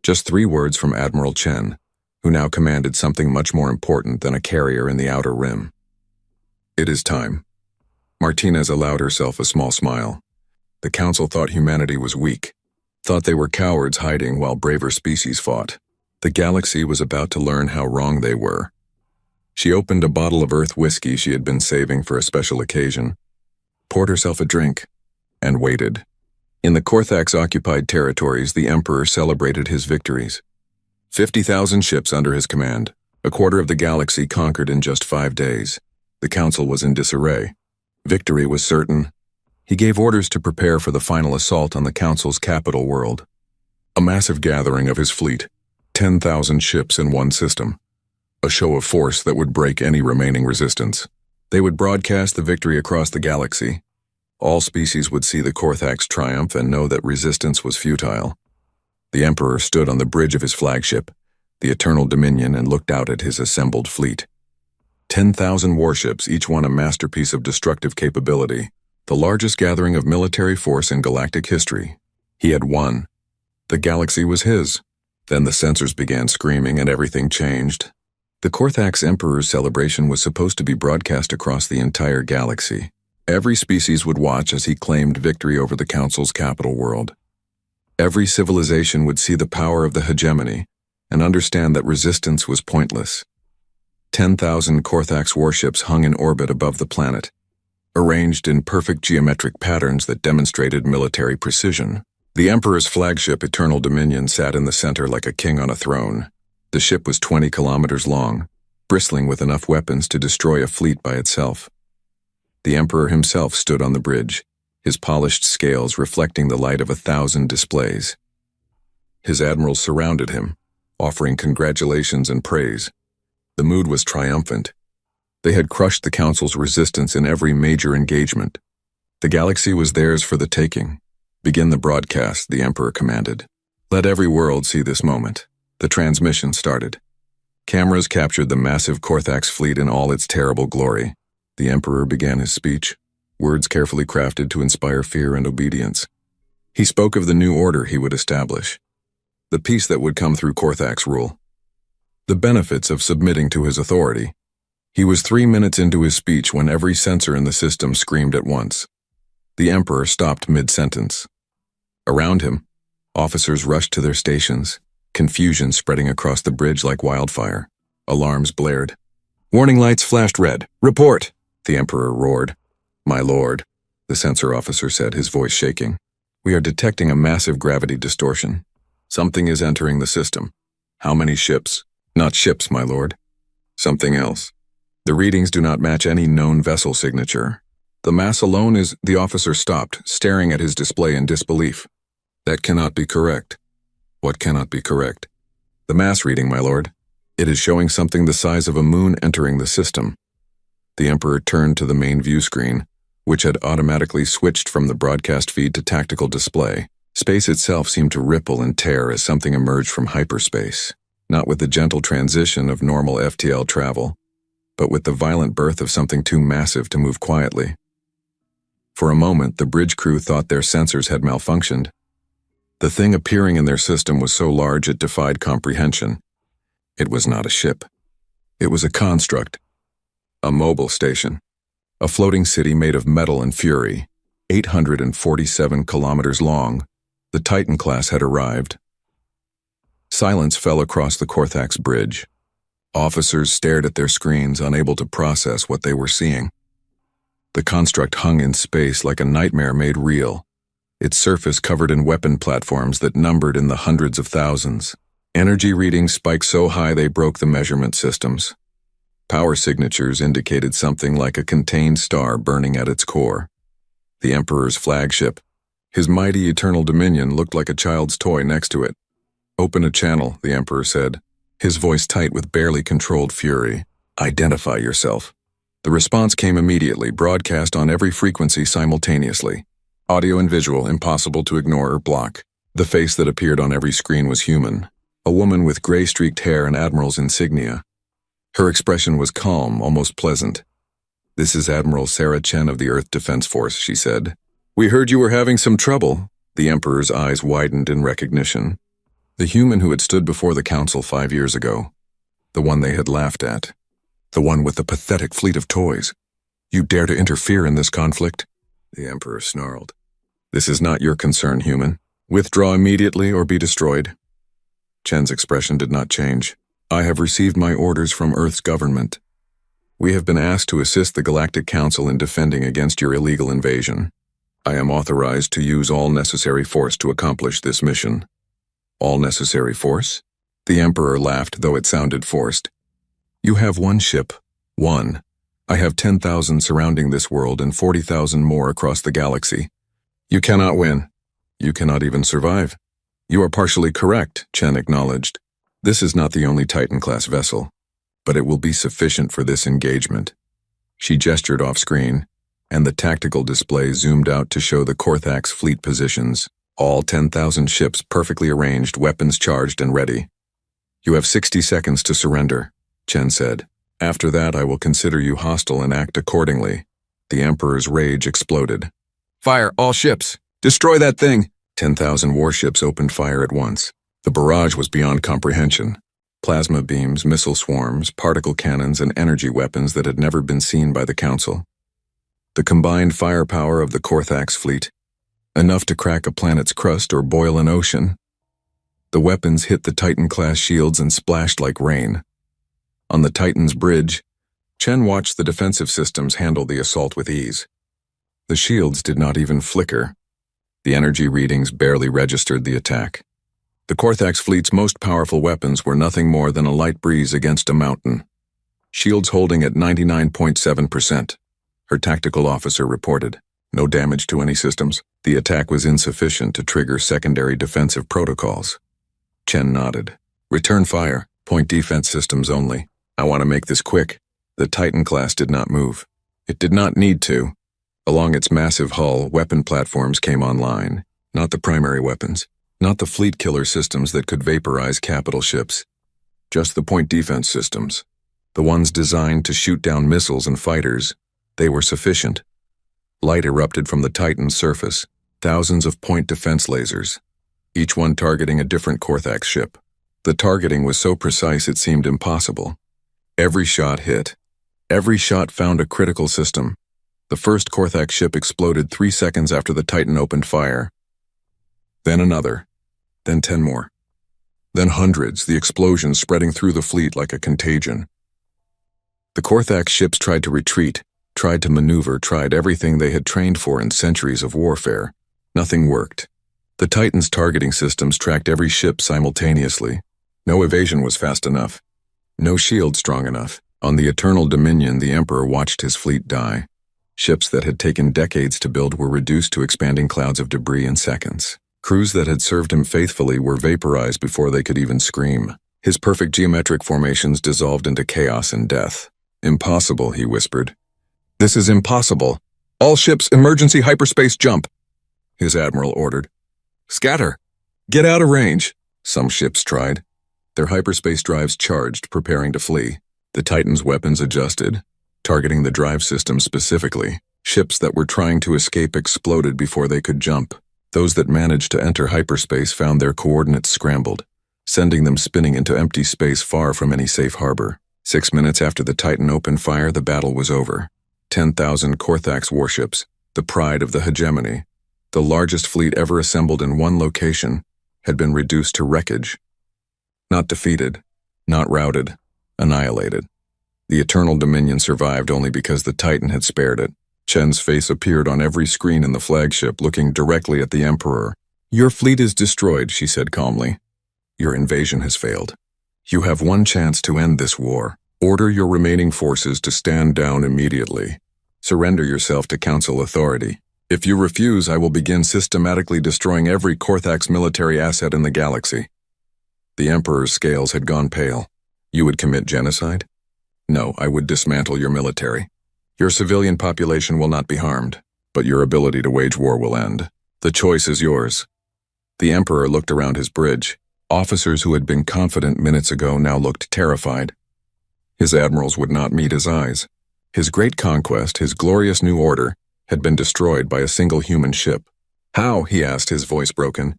Just 3 words from Admiral Chen, who now commanded something much more important than a carrier in the Outer Rim. It is time. Martinez allowed herself a small smile. The council thought humanity was weak, thought they were cowards hiding while braver species fought. The galaxy was about to learn how wrong they were. She opened a bottle of Earth whiskey she had been saving for a special occasion, poured herself a drink, and waited. In the Korthax-occupied territories, the Emperor celebrated his victories. 50,000 ships under his command, a quarter of the galaxy conquered in just 5 days. The council was in disarray. Victory was certain. He gave orders to prepare for the final assault on the council's capital world. A massive gathering of his fleet, 10,000 ships in one system. A show of force that would break any remaining resistance. They would broadcast the victory across the galaxy. All species would see the Korthax triumph and know that resistance was futile. The Emperor stood on the bridge of his flagship, the Eternal Dominion, and looked out at his assembled fleet. 10,000 warships, each one a masterpiece of destructive capability, the largest gathering of military force in galactic history. He had won. The galaxy was his. Then the sensors began screaming and everything changed. The Korthax Emperor's celebration was supposed to be broadcast across the entire galaxy. Every species would watch as he claimed victory over the Council's capital world. Every civilization would see the power of the hegemony and understand that resistance was pointless. 10,000 Korthax warships hung in orbit above the planet, arranged in perfect geometric patterns that demonstrated military precision. The Emperor's flagship Eternal Dominion sat in the center like a king on a throne. The ship was 20 kilometers long, bristling with enough weapons to destroy a fleet by itself. The Emperor himself stood on the bridge, his polished scales reflecting the light of 1,000 displays. His admirals surrounded him, offering congratulations and praise. The mood was triumphant. They had crushed the Council's resistance in every major engagement. The galaxy was theirs for the taking. Begin the broadcast, the Emperor commanded. Let every world see this moment. The transmission started. Cameras captured the massive Korthax fleet in all its terrible glory. The Emperor began his speech, words carefully crafted to inspire fear and obedience. He spoke of the new order he would establish, the peace that would come through Korthax rule, the benefits of submitting to his authority. He was 3 minutes into his speech when every sensor in the system screamed at once. The Emperor stopped mid-sentence. Around him, officers rushed to their stations, confusion spreading across the bridge like wildfire. Alarms blared. Warning lights flashed red. Report! The Emperor roared. My lord, the sensor officer said, his voice shaking. We are detecting a massive gravity distortion. Something is entering the system. How many ships? Not ships, my lord. Something else. The readings do not match any known vessel signature. The mass alone is... The officer stopped, staring at his display in disbelief. That cannot be correct. What cannot be correct? The mass reading, my lord. It is showing something the size of a moon entering the system. The Emperor turned to the main view screen, which had automatically switched from the broadcast feed to tactical display. Space itself seemed to ripple and tear as something emerged from hyperspace, not with the gentle transition of normal FTL travel, but with the violent birth of something too massive to move quietly. For a moment, the bridge crew thought their sensors had malfunctioned. The thing appearing in their system was so large it defied comprehension. It was not a ship. It was a construct. A mobile station. A floating city made of metal and fury, 847 kilometers long. The Titan class had arrived. Silence fell across the Korthax bridge. Officers stared at their screens, unable to process what they were seeing. The construct hung in space like a nightmare made real, its surface covered in weapon platforms that numbered in the hundreds of thousands. Energy readings spiked so high they broke the measurement systems. Power signatures indicated something like a contained star burning at its core. The Emperor's flagship, his mighty Eternal Dominion, looked like a child's toy next to it. Open a channel, the Emperor said, his voice tight with barely controlled fury. Identify yourself. The response came immediately, broadcast on every frequency simultaneously. Audio and visual, impossible to ignore or block. The face that appeared on every screen was human, a woman with gray-streaked hair and admiral's insignia. Her expression was calm, almost pleasant. This is Admiral Sarah Chen of the Earth Defense Force, she said. We heard you were having some trouble. The Emperor's eyes widened in recognition. The human who had stood before the Council 5 years ago. The one they had laughed at. The one with the pathetic fleet of toys. You dare to interfere in this conflict? The Emperor snarled. This is not your concern, human. Withdraw immediately or be destroyed. Chen's expression did not change. I have received my orders from Earth's government. We have been asked to assist the Galactic Council in defending against your illegal invasion. I am authorized to use all necessary force to accomplish this mission. All necessary force? The Emperor laughed, though it sounded forced. You have one ship. One. I have 10,000 surrounding this world and 40,000 more across the galaxy. You cannot win. You cannot even survive. You are partially correct, Chen acknowledged. This is not the only Titan-class vessel, but it will be sufficient for this engagement. She gestured off-screen, and the tactical display zoomed out to show the Korthax fleet positions, all 10,000 ships perfectly arranged, weapons charged and ready. You have 60 seconds to surrender, Chen said. After that, I will consider you hostile and act accordingly. The Emperor's rage exploded. Fire, all ships! Destroy that thing! 10,000 warships opened fire at once. The barrage was beyond comprehension. Plasma beams, missile swarms, particle cannons, and energy weapons that had never been seen by the Council. The combined firepower of the Korthax fleet, enough to crack a planet's crust or boil an ocean. The weapons hit the Titan-class shields and splashed like rain. On the Titan's bridge, Chen watched the defensive systems handle the assault with ease. The shields did not even flicker. The energy readings barely registered the attack. The Korthax fleet's most powerful weapons were nothing more than a light breeze against a mountain. Shields holding at 99.7%. Her tactical officer reported. No damage to any systems. The attack was insufficient to trigger secondary defensive protocols. Chen nodded. Return fire. Point defense systems only. I want to make this quick. The Titan class did not move. It did not need to. Along its massive hull, weapon platforms came online. Not the primary weapons. Not the fleet killer systems that could vaporize capital ships. Just the point defense systems. The ones designed to shoot down missiles and fighters. They were sufficient. Light erupted from the Titan's surface. Thousands of point defense lasers. Each one targeting a different Korthax ship. The targeting was so precise it seemed impossible. Every shot hit. Every shot found a critical system. The first Korthax ship exploded 3 seconds after the Titan opened fire. Then another. Then 10 more. Then hundreds, the explosions spreading through the fleet like a contagion. The Korthax ships tried to retreat, tried to maneuver, tried everything they had trained for in centuries of warfare. Nothing worked. The Titan's targeting systems tracked every ship simultaneously. No evasion was fast enough. No shield strong enough. On the Eternal Dominion, the Emperor watched his fleet die. Ships that had taken decades to build were reduced to expanding clouds of debris in seconds. Crews that had served him faithfully were vaporized before they could even scream. His perfect geometric formations dissolved into chaos and death. Impossible, he whispered. This is impossible. All ships, emergency hyperspace jump, his admiral ordered. Scatter! Get out of range! Some ships tried. Their hyperspace drives charged, preparing to flee. The Titan's weapons adjusted, targeting the drive system specifically. Ships that were trying to escape exploded before they could jump. Those that managed to enter hyperspace found their coordinates scrambled, sending them spinning into empty space far from any safe harbor. 6 minutes after the Titan opened fire, the battle was over. 10,000 Korthax warships, the pride of the hegemony, the largest fleet ever assembled in one location, had been reduced to wreckage. Not defeated, not routed, annihilated. The Eternal Dominion survived only because the Titan had spared it. Chen's face appeared on every screen in the flagship, looking directly at the Emperor. Your fleet is destroyed, she said calmly. Your invasion has failed. You have one chance to end this war. Order your remaining forces to stand down immediately. Surrender yourself to Council authority. If you refuse, I will begin systematically destroying every Korthax military asset in the galaxy. The Emperor's scales had gone pale. You would commit genocide? No, I would dismantle your military. Your civilian population will not be harmed, but your ability to wage war will end. The choice is yours. The Emperor looked around his bridge. Officers who had been confident minutes ago now looked terrified. His admirals would not meet his eyes. His great conquest, his glorious new order, had been destroyed by a single human ship. How? He asked, his voice broken.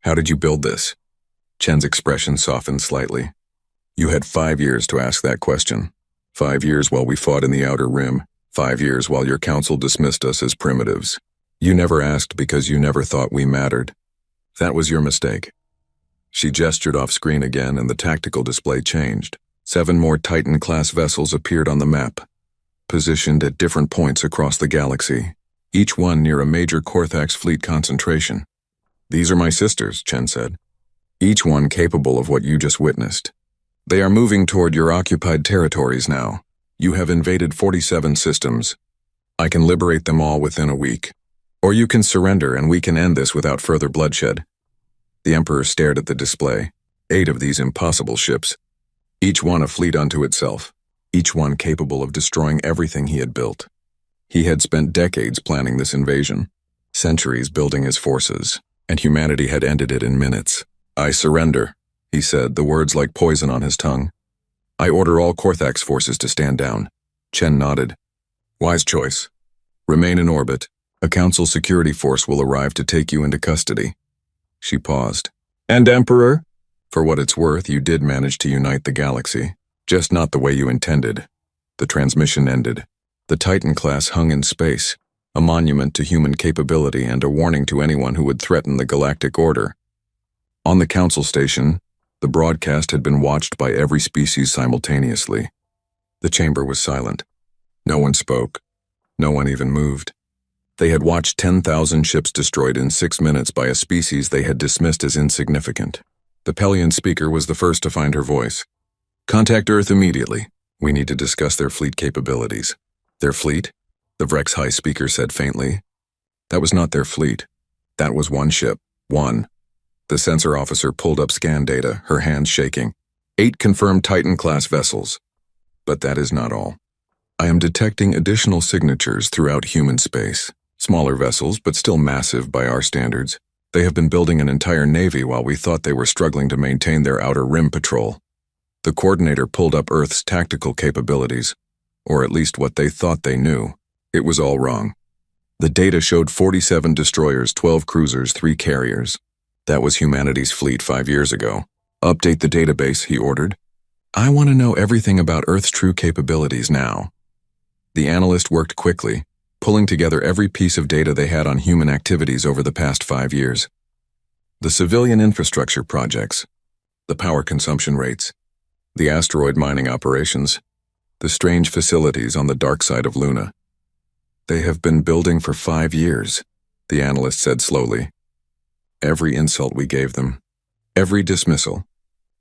How did you build this? Chen's expression softened slightly. You had 5 years to ask that question. 5 years while we fought in the Outer Rim. 5 years while your council dismissed us as primitives. You never asked because you never thought we mattered. That was your mistake. She gestured off screen again and the tactical display changed. 7 more Titan-class vessels appeared on the map, positioned at different points across the galaxy. each one near a major Korthax fleet concentration. "These are my sisters," Chen said. "Each one capable of what you just witnessed. They are moving toward your occupied territories now. You have invaded 47 systems. I can liberate them all within a week. Or you can surrender and we can end this without further bloodshed." The Emperor stared at the display. 8 of these impossible ships, each one a fleet unto itself, each one capable of destroying everything he had built. He had spent decades planning this invasion, centuries building his forces, and humanity had ended it in minutes. "I surrender," he said, the words like poison on his tongue. "I order all Korthax forces to stand down." Chen nodded. "Wise choice. Remain in orbit. A council security force will arrive to take you into custody." She paused. "And Emperor?" "For what it's worth, you did manage to unite the galaxy. Just not the way you intended." The transmission ended. The Titan class hung in space, a monument to human capability and a warning to anyone who would threaten the galactic order. On the council station, the broadcast had been watched by every species simultaneously. The chamber was silent. No one spoke. No one even moved. They had watched 10,000 ships destroyed in 6 minutes by a species they had dismissed as insignificant. The Pelian speaker was the first to find her voice. "Contact Earth immediately. We need to discuss their fleet capabilities." "Their fleet?" The Vrex High speaker said faintly. "That was not their fleet. That was one ship. One." The sensor officer pulled up scan data, her hands shaking. 8 confirmed Titan-class vessels. "But that is not all. I am detecting additional signatures throughout human space. Smaller vessels, but still massive by our standards. They have been building an entire navy while we thought they were struggling to maintain their outer rim patrol." The coordinator pulled up Earth's tactical capabilities, or at least what they thought they knew. It was all wrong. The data showed 47 destroyers, 12 cruisers, 3 carriers. That was humanity's fleet 5 years ago. "Update the database," he ordered. "I want to know everything about Earth's true capabilities now." The analyst worked quickly, pulling together every piece of data they had on human activities over the past 5 years. The civilian infrastructure projects, the power consumption rates, the asteroid mining operations, the strange facilities on the dark side of Luna. "They have been building for 5 years, the analyst said slowly. "Every insult we gave them, every dismissal,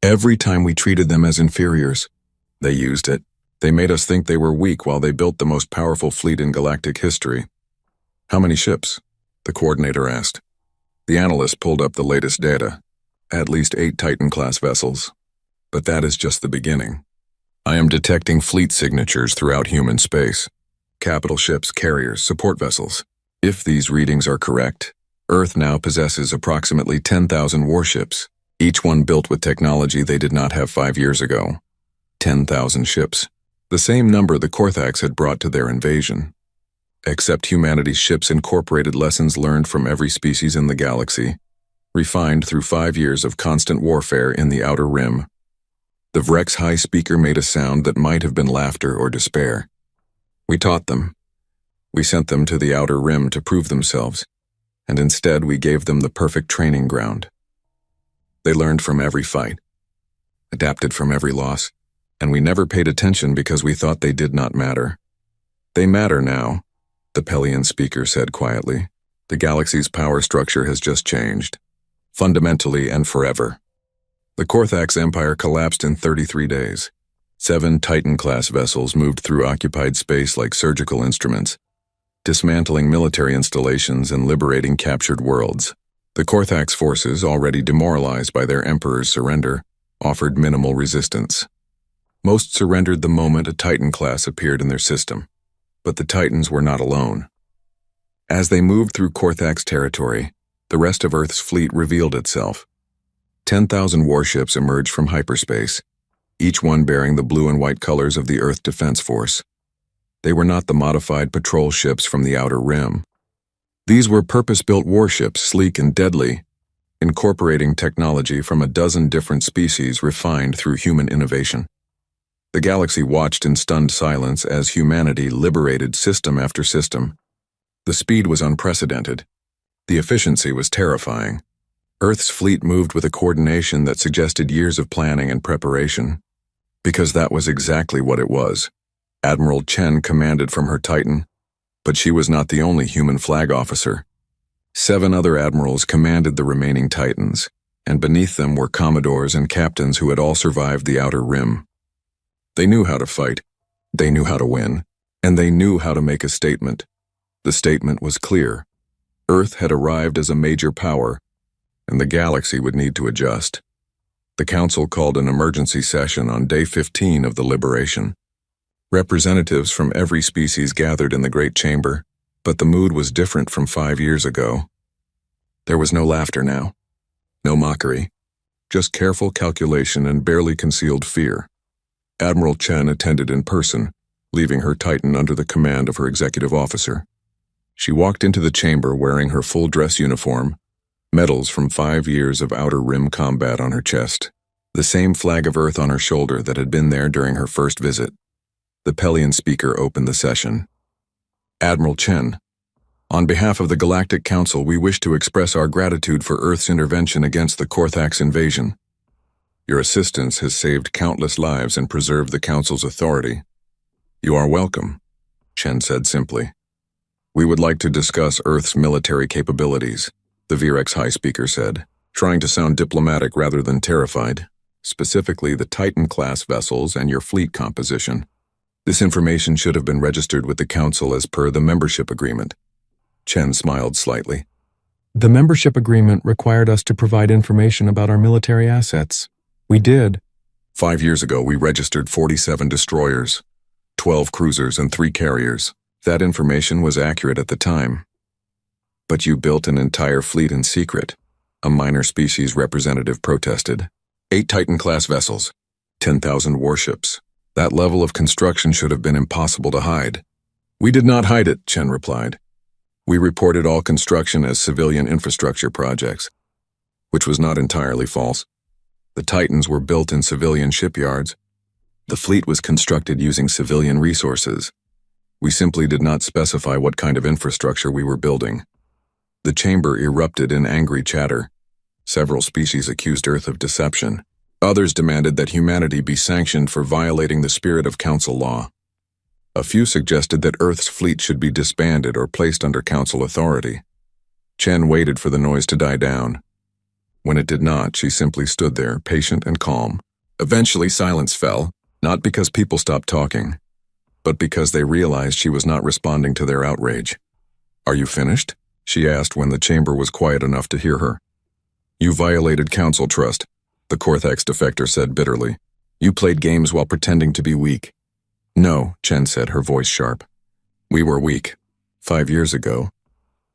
every time we treated them as inferiors, they used it. They made us think they were weak while they built the most powerful fleet in galactic history." "How many ships?" the coordinator asked. The analyst pulled up the latest data. "At least 8 Titan-class vessels. But that is just the beginning. I am detecting fleet signatures throughout human space. Capital ships, carriers, support vessels. If these readings are correct, Earth now possesses approximately 10,000 warships, each one built with technology they did not have 5 years ago. 10,000 ships. The same number the Korthax had brought to their invasion. Except humanity's ships incorporated lessons learned from every species in the galaxy, refined through 5 years of constant warfare in the outer rim. The Vrex High speaker made a sound that might have been laughter or despair. "We taught them. We sent them to the outer rim to prove themselves, and instead we gave them the perfect training ground. They learned from every fight, adapted from every loss, and we never paid attention because we thought they did not matter. They matter now," the Pelian speaker said quietly. "The galaxy's power structure has just changed, fundamentally and forever." The Korthax Empire collapsed in 33 days. 7 Titan-class vessels moved through occupied space like surgical instruments, dismantling military installations and liberating captured worlds. The Korthax forces, already demoralized by their Emperor's surrender, offered minimal resistance. Most surrendered the moment a Titan class appeared in their system, but the Titans were not alone. As they moved through Korthax territory, the rest of Earth's fleet revealed itself. 10,000 warships emerged from hyperspace, each one bearing the blue and white colors of the Earth Defense Force. They were not the modified patrol ships from the Outer Rim. These were purpose-built warships, sleek and deadly, incorporating technology from a dozen different species refined through human innovation. The galaxy watched in stunned silence as humanity liberated system after system. The speed was unprecedented. The efficiency was terrifying. Earth's fleet moved with a coordination that suggested years of planning and preparation. Because that was exactly what it was. Admiral Chen commanded from her Titan. But she was not the only human flag officer. 7 other admirals commanded the remaining Titans, and beneath them were commodores and captains who had all survived the Outer Rim. They knew how to fight, they knew how to win, and they knew how to make a statement. The statement was clear. Earth had arrived as a major power, and the galaxy would need to adjust. The Council called an emergency session on day 15 of the liberation. Representatives from every species gathered in the Great Chamber, but the mood was different from 5 years ago. There was no laughter now, no mockery, just careful calculation and barely concealed fear. Admiral Chen attended in person, leaving her Titan under the command of her executive officer. She walked into the chamber wearing her full dress uniform, medals from 5 years of Outer Rim combat on her chest, the same flag of Earth on her shoulder that had been there during her first visit. The Pelian speaker opened the session. Admiral Chen, on behalf of the Galactic Council, we wish to express our gratitude for Earth's intervention against the Korthax invasion. Your assistance has saved countless lives and preserved the Council's authority. You are welcome, Chen said simply. We would like to discuss Earth's military capabilities, the Virex High Speaker said, trying to sound diplomatic rather than terrified, specifically the Titan-class vessels and your fleet composition. This information should have been registered with the Council as per the membership agreement. Chen smiled slightly. The membership agreement required us to provide information about our military assets. We did. 5 years ago, we registered 47 destroyers, 12 cruisers, and 3 carriers. That information was accurate at the time. But you built an entire fleet in secret, a minor species representative protested. 8 Titan-class vessels, 10,000 warships. That level of construction should have been impossible to hide. We did not hide it, Chen replied. We reported all construction as civilian infrastructure projects, which was not entirely false. The Titans were built in civilian shipyards. The fleet was constructed using civilian resources. We simply did not specify what kind of infrastructure we were building. The chamber erupted in angry chatter. Several species accused Earth of deception. Others demanded that humanity be sanctioned for violating the spirit of Council law. A few suggested that Earth's fleet should be disbanded or placed under Council authority. Chen waited for the noise to die down. When it did not, she simply stood there, patient and calm. Eventually, silence fell, not because people stopped talking, but because they realized she was not responding to their outrage. Are you finished? She asked when the chamber was quiet enough to hear her. You violated Council trust, the Korthax defector said bitterly. You played games while pretending to be weak. No, Chen said, her voice sharp. We were weak. 5 years ago,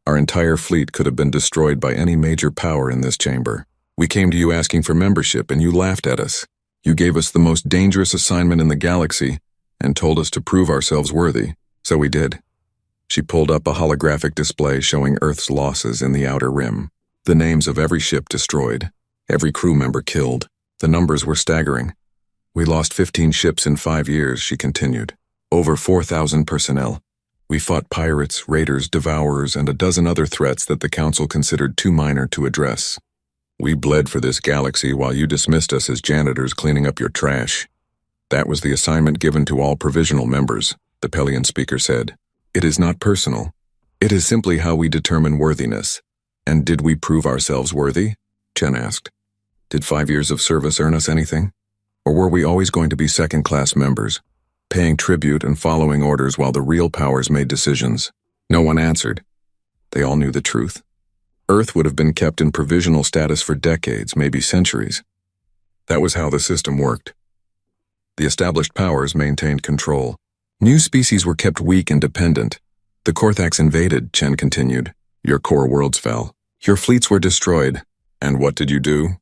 our entire fleet could have been destroyed by any major power in this chamber. We came to you asking for membership and you laughed at us. You gave us the most dangerous assignment in the galaxy and told us to prove ourselves worthy, so we did. She pulled up a holographic display showing Earth's losses in the Outer Rim. The names of every ship destroyed, every crew member killed. The numbers were staggering. We lost 15 ships in 5 years, she continued. Over 4,000 personnel. We fought pirates, raiders, devourers, and a dozen other threats that the Council considered too minor to address. We bled for this galaxy while you dismissed us as janitors cleaning up your trash. That was the assignment given to all provisional members, the Pelian speaker said. It is not personal. It is simply how we determine worthiness. And did we prove ourselves worthy? Chen asked. Did 5 years of service earn us anything? Or were we always going to be second-class members, paying tribute and following orders while the real powers made decisions? No one answered. They all knew the truth. Earth would have been kept in provisional status for decades, maybe centuries. That was how the system worked. The established powers maintained control. New species were kept weak and dependent. The Korthax invaded, Chen continued. Your core worlds fell. Your fleets were destroyed. And what did you do?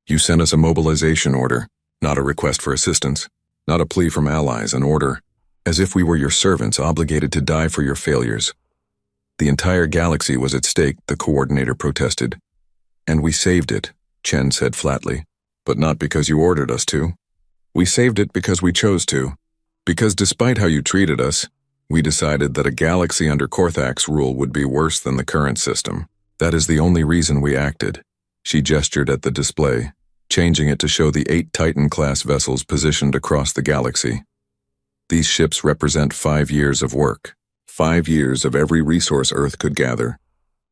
You sent us a mobilization order, not a request for assistance, not a plea from allies, an order, as if we were your servants obligated to die for your failures. The entire galaxy was at stake, the coordinator protested. And we saved it, Chen said flatly. But not because you ordered us to. We saved it because we chose to. Because despite how you treated us, we decided that a galaxy under Korthax rule would be worse than the current system. That is the only reason we acted. She gestured at the display, changing it to show the 8 Titan-class vessels positioned across the galaxy. These ships represent 5 years of work. 5 years of every resource Earth could gather.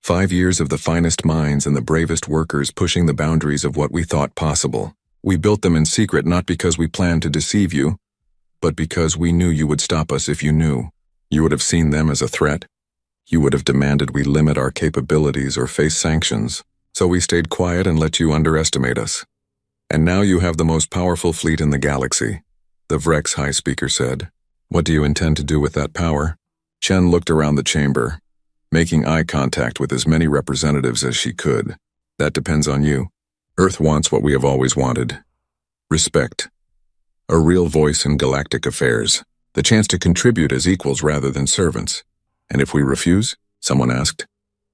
5 years of the finest minds and the bravest workers pushing the boundaries of what we thought possible. We built them in secret not because we planned to deceive you, but because we knew you would stop us if you knew. You would have seen them as a threat. You would have demanded we limit our capabilities or face sanctions. So we stayed quiet and let you underestimate us. And now you have the most powerful fleet in the galaxy, the Vrex High Speaker said. What do you intend to do with that power? Chen looked around the chamber, making eye contact with as many representatives as she could. That depends on you. Earth wants what we have always wanted. Respect. A real voice in galactic affairs. The chance to contribute as equals rather than servants. And if we refuse, someone asked,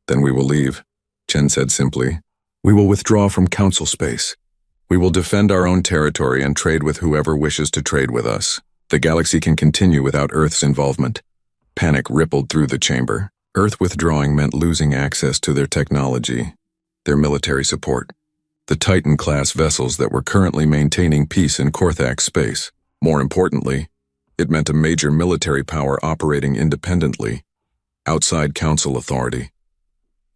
then we will leave. Chen said simply, we will withdraw from council space. We will defend our own territory and trade with whoever wishes to trade with us. The galaxy can continue without Earth's involvement. Panic rippled through the chamber. Earth withdrawing meant losing access to their technology, their military support, the Titan-class vessels that were currently maintaining peace in Korthax space. More importantly, it meant a major military power operating independently, outside council authority.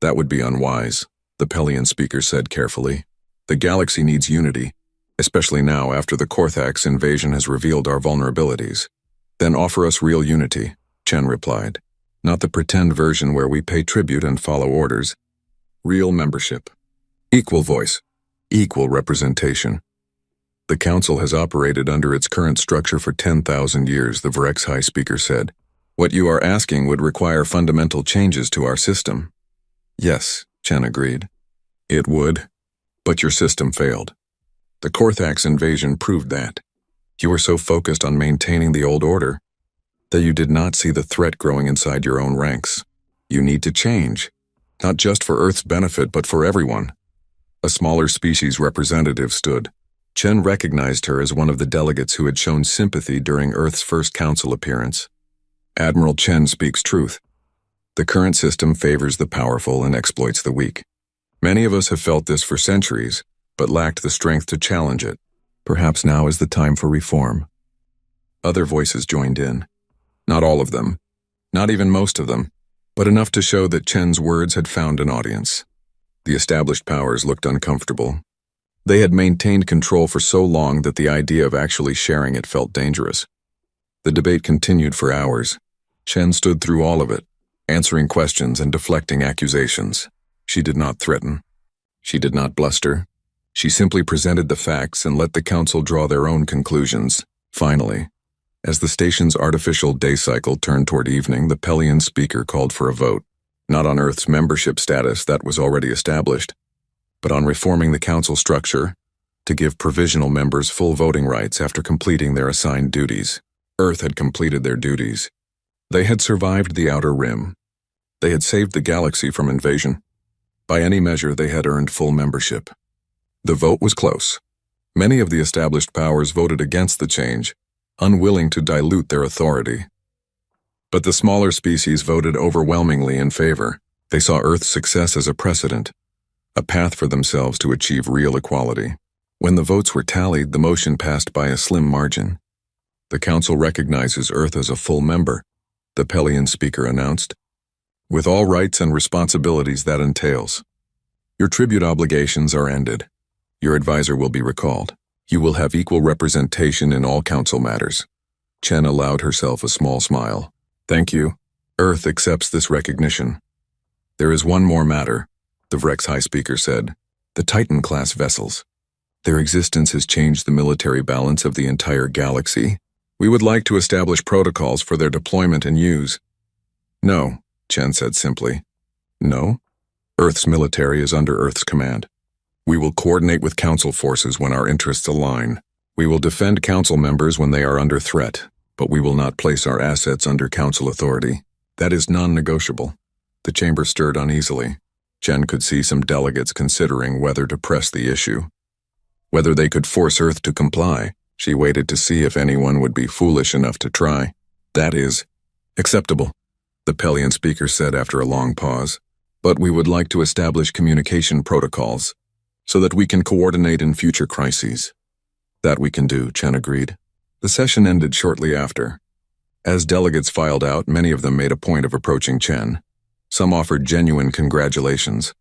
That would be unwise, the Pelian speaker said carefully. The galaxy needs unity, especially now after the Korthax invasion has revealed our vulnerabilities. Then offer us real unity, Chen replied. Not the pretend version where we pay tribute and follow orders. Real membership. Equal voice. Equal representation. The council has operated under its current structure for 10,000 years, the Vrex High Speaker said. What you are asking would require fundamental changes to our system. Yes, Chen agreed. It would, but your system failed. The Korthax invasion proved that. You were so focused on maintaining the old order that you did not see the threat growing inside your own ranks. You need to change, not just for Earth's benefit, but for everyone. A smaller species representative stood. Chen recognized her as one of the delegates who had shown sympathy during Earth's first council appearance. Admiral Chen speaks truth. The current system favors the powerful and exploits the weak. Many of us have felt this for centuries, but lacked the strength to challenge it. Perhaps now is the time for reform. Other voices joined in. Not all of them, not even most of them, but enough to show that Chen's words had found an audience. The established powers looked uncomfortable. They had maintained control for so long that the idea of actually sharing it felt dangerous. The debate continued for hours. Chen stood through all of it, answering questions and deflecting accusations. She did not threaten. She did not bluster. She simply presented the facts and let the council draw their own conclusions. Finally, as the station's artificial day cycle turned toward evening, the Pelian speaker called for a vote, not on Earth's membership status that was already established, but on reforming the council structure to give provisional members full voting rights after completing their assigned duties. Earth had completed their duties. They had survived the Outer Rim. They had saved the galaxy from invasion. By any measure, they had earned full membership. The vote was close. Many of the established powers voted against the change, unwilling to dilute their authority. But the smaller species voted overwhelmingly in favor. They saw Earth's success as a precedent, a path for themselves to achieve real equality. When the votes were tallied, the motion passed by a slim margin. The council recognizes Earth as a full member, the Pelian speaker announced, with all rights and responsibilities that entails. Your tribute obligations are ended. Your advisor will be recalled. You will have equal representation in all council matters. Chen allowed herself a small smile. Thank you. Earth accepts this recognition. There is one more matter, the Vrex High Speaker said. The Titan-class vessels. Their existence has changed the military balance of the entire galaxy. We would like to establish protocols for their deployment and use. No, Chen said simply. No? Earth's military is under Earth's command. We will coordinate with council forces when our interests align. We will defend council members when they are under threat, but we will not place our assets under council authority. That is non-negotiable. The chamber stirred uneasily. Chen could see some delegates considering whether to press the issue. Whether they could force Earth to comply. She waited to see if anyone would be foolish enough to try. That is acceptable, the Pelian speaker said after a long pause. But we would like to establish communication protocols so that we can coordinate in future crises. That we can do, Chen agreed. The session ended shortly after. As delegates filed out, many of them made a point of approaching Chen. Some offered genuine congratulations.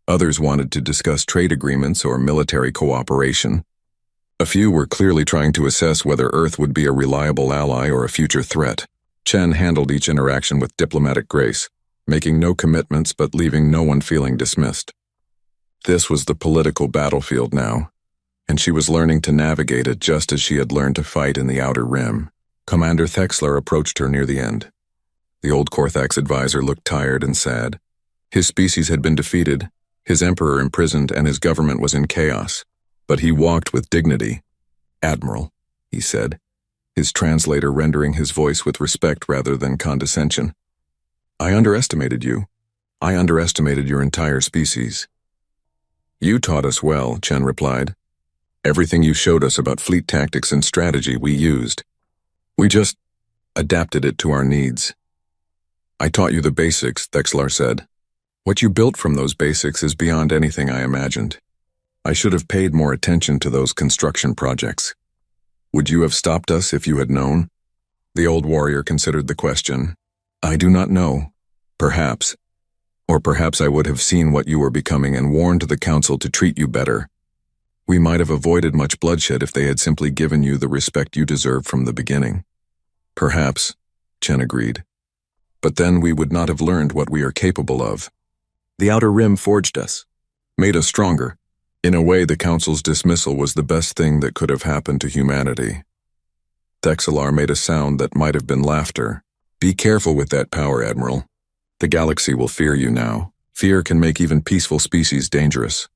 Others wanted to discuss trade agreements or military cooperation. A few were clearly trying to assess whether Earth would be a reliable ally or a future threat. Chen handled each interaction with diplomatic grace, making no commitments but leaving no one feeling dismissed. This was the political battlefield now, and she was learning to navigate it just as she had learned to fight in the Outer Rim. Commander Thexler approached her near the end. The old Korthax advisor looked tired and sad. His species had been defeated, his emperor imprisoned, and his government was in chaos. But he walked with dignity. "Admiral," he said, his translator rendering his voice with respect rather than condescension. "I underestimated you. I underestimated your entire species." "You taught us well," Chen replied. "Everything you showed us about fleet tactics and strategy we used. We just adapted it to our needs." "I taught you the basics," Thexlar said. "What you built from those basics is beyond anything I imagined. I should have paid more attention to those construction projects. Would you have stopped us if you had known?" The old warrior considered the question. "I do not know. Perhaps. Or perhaps I would have seen what you were becoming and warned the council to treat you better. We might have avoided much bloodshed if they had simply given you the respect you deserved from the beginning." "Perhaps," Chen agreed. "But then we would not have learned what we are capable of. The Outer Rim forged us, made us stronger. In a way, the Council's dismissal was the best thing that could have happened to humanity." Thexlar made a sound that might have been laughter. "Be careful with that power, Admiral. The galaxy will fear you now. Fear can make even peaceful species dangerous.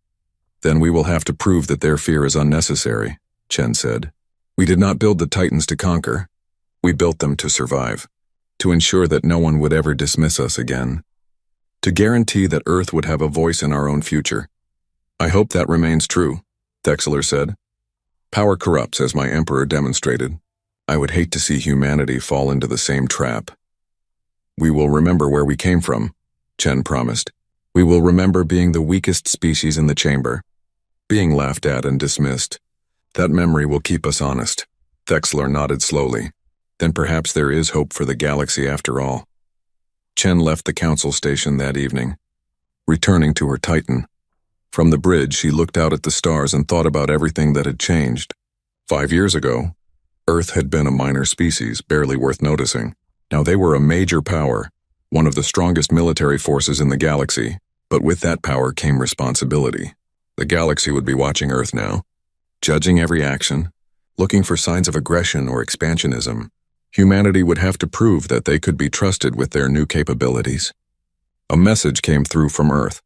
Then we will have to prove that their fear is unnecessary," Chen said. "We did not build the Titans to conquer. We built them to survive, to ensure that no one would ever dismiss us again, to guarantee that Earth would have a voice in our own future. I hope that remains true," Thexler said. "Power corrupts, as my emperor demonstrated. I would hate to see humanity fall into the same trap." "We will remember where we came from," Chen promised. "We will remember being the weakest species in the chamber, being laughed at and dismissed. That memory will keep us honest." Thexler nodded slowly. "Then perhaps there is hope for the galaxy after all." Chen left the council station that evening, returning to her Titan. From the bridge, she looked out at the stars and thought about everything that had changed. 5 years ago, Earth had been a minor species, barely worth noticing. Now they were a major power, one of the strongest military forces in the galaxy, but with that power came responsibility. The galaxy would be watching Earth now, judging every action, looking for signs of aggression or expansionism. Humanity would have to prove that they could be trusted with their new capabilities. A message came through from Earth.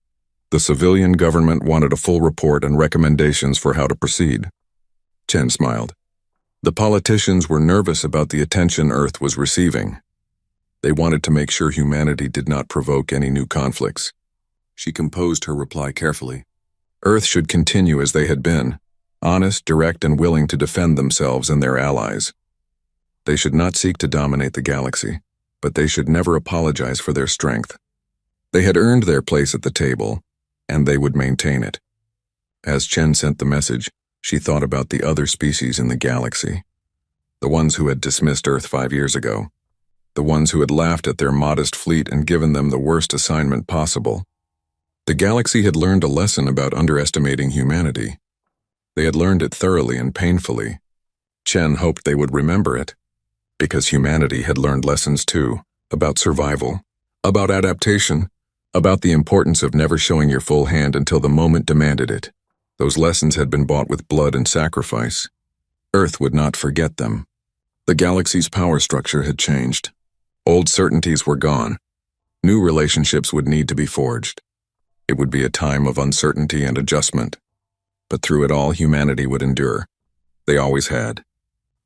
The civilian government wanted a full report and recommendations for how to proceed. Chen smiled. The politicians were nervous about the attention Earth was receiving. They wanted to make sure humanity did not provoke any new conflicts. She composed her reply carefully. Earth should continue as they had been, honest, direct, and willing to defend themselves and their allies. They should not seek to dominate the galaxy, but they should never apologize for their strength. They had earned their place at the table, and they would maintain it. As Chen sent the message, she thought about the other species in the galaxy. The ones who had dismissed Earth 5 years ago. The ones who had laughed at their modest fleet and given them the worst assignment possible. The galaxy had learned a lesson about underestimating humanity. They had learned it thoroughly and painfully. Chen hoped they would remember it, because humanity had learned lessons too, about survival, about adaptation, about the importance of never showing your full hand until the moment demanded it. Those lessons had been bought with blood and sacrifice. Earth would not forget them. The galaxy's power structure had changed. Old certainties were gone. New relationships would need to be forged. It would be a time of uncertainty and adjustment. But through it all, humanity would endure. They always had.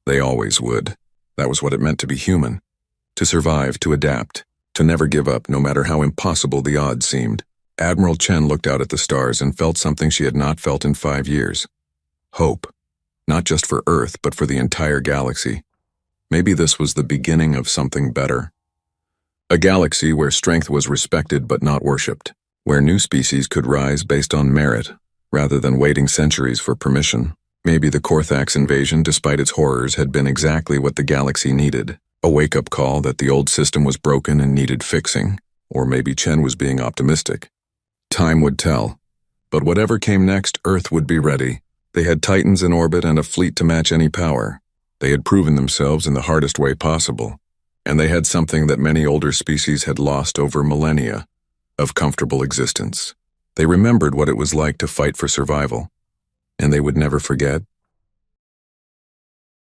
They always would. That was what it meant to be human. To survive, to adapt, to never give up no matter how impossible the odds seemed. Admiral Chen looked out at the stars and felt something she had not felt in 5 years. Hope. Not just for Earth, but for the entire galaxy. Maybe this was the beginning of something better. A galaxy where strength was respected but not worshipped, where new species could rise based on merit, rather than waiting centuries for permission. Maybe the Korthax invasion, despite its horrors, had been exactly what the galaxy needed. A wake-up call that the old system was broken and needed fixing, or maybe Chen was being optimistic. Time would tell. But whatever came next, Earth would be ready. They had Titans in orbit and a fleet to match any power. They had proven themselves in the hardest way possible. And they had something that many older species had lost over millennia, of comfortable existence. They remembered what it was like to fight for survival. And they would never forget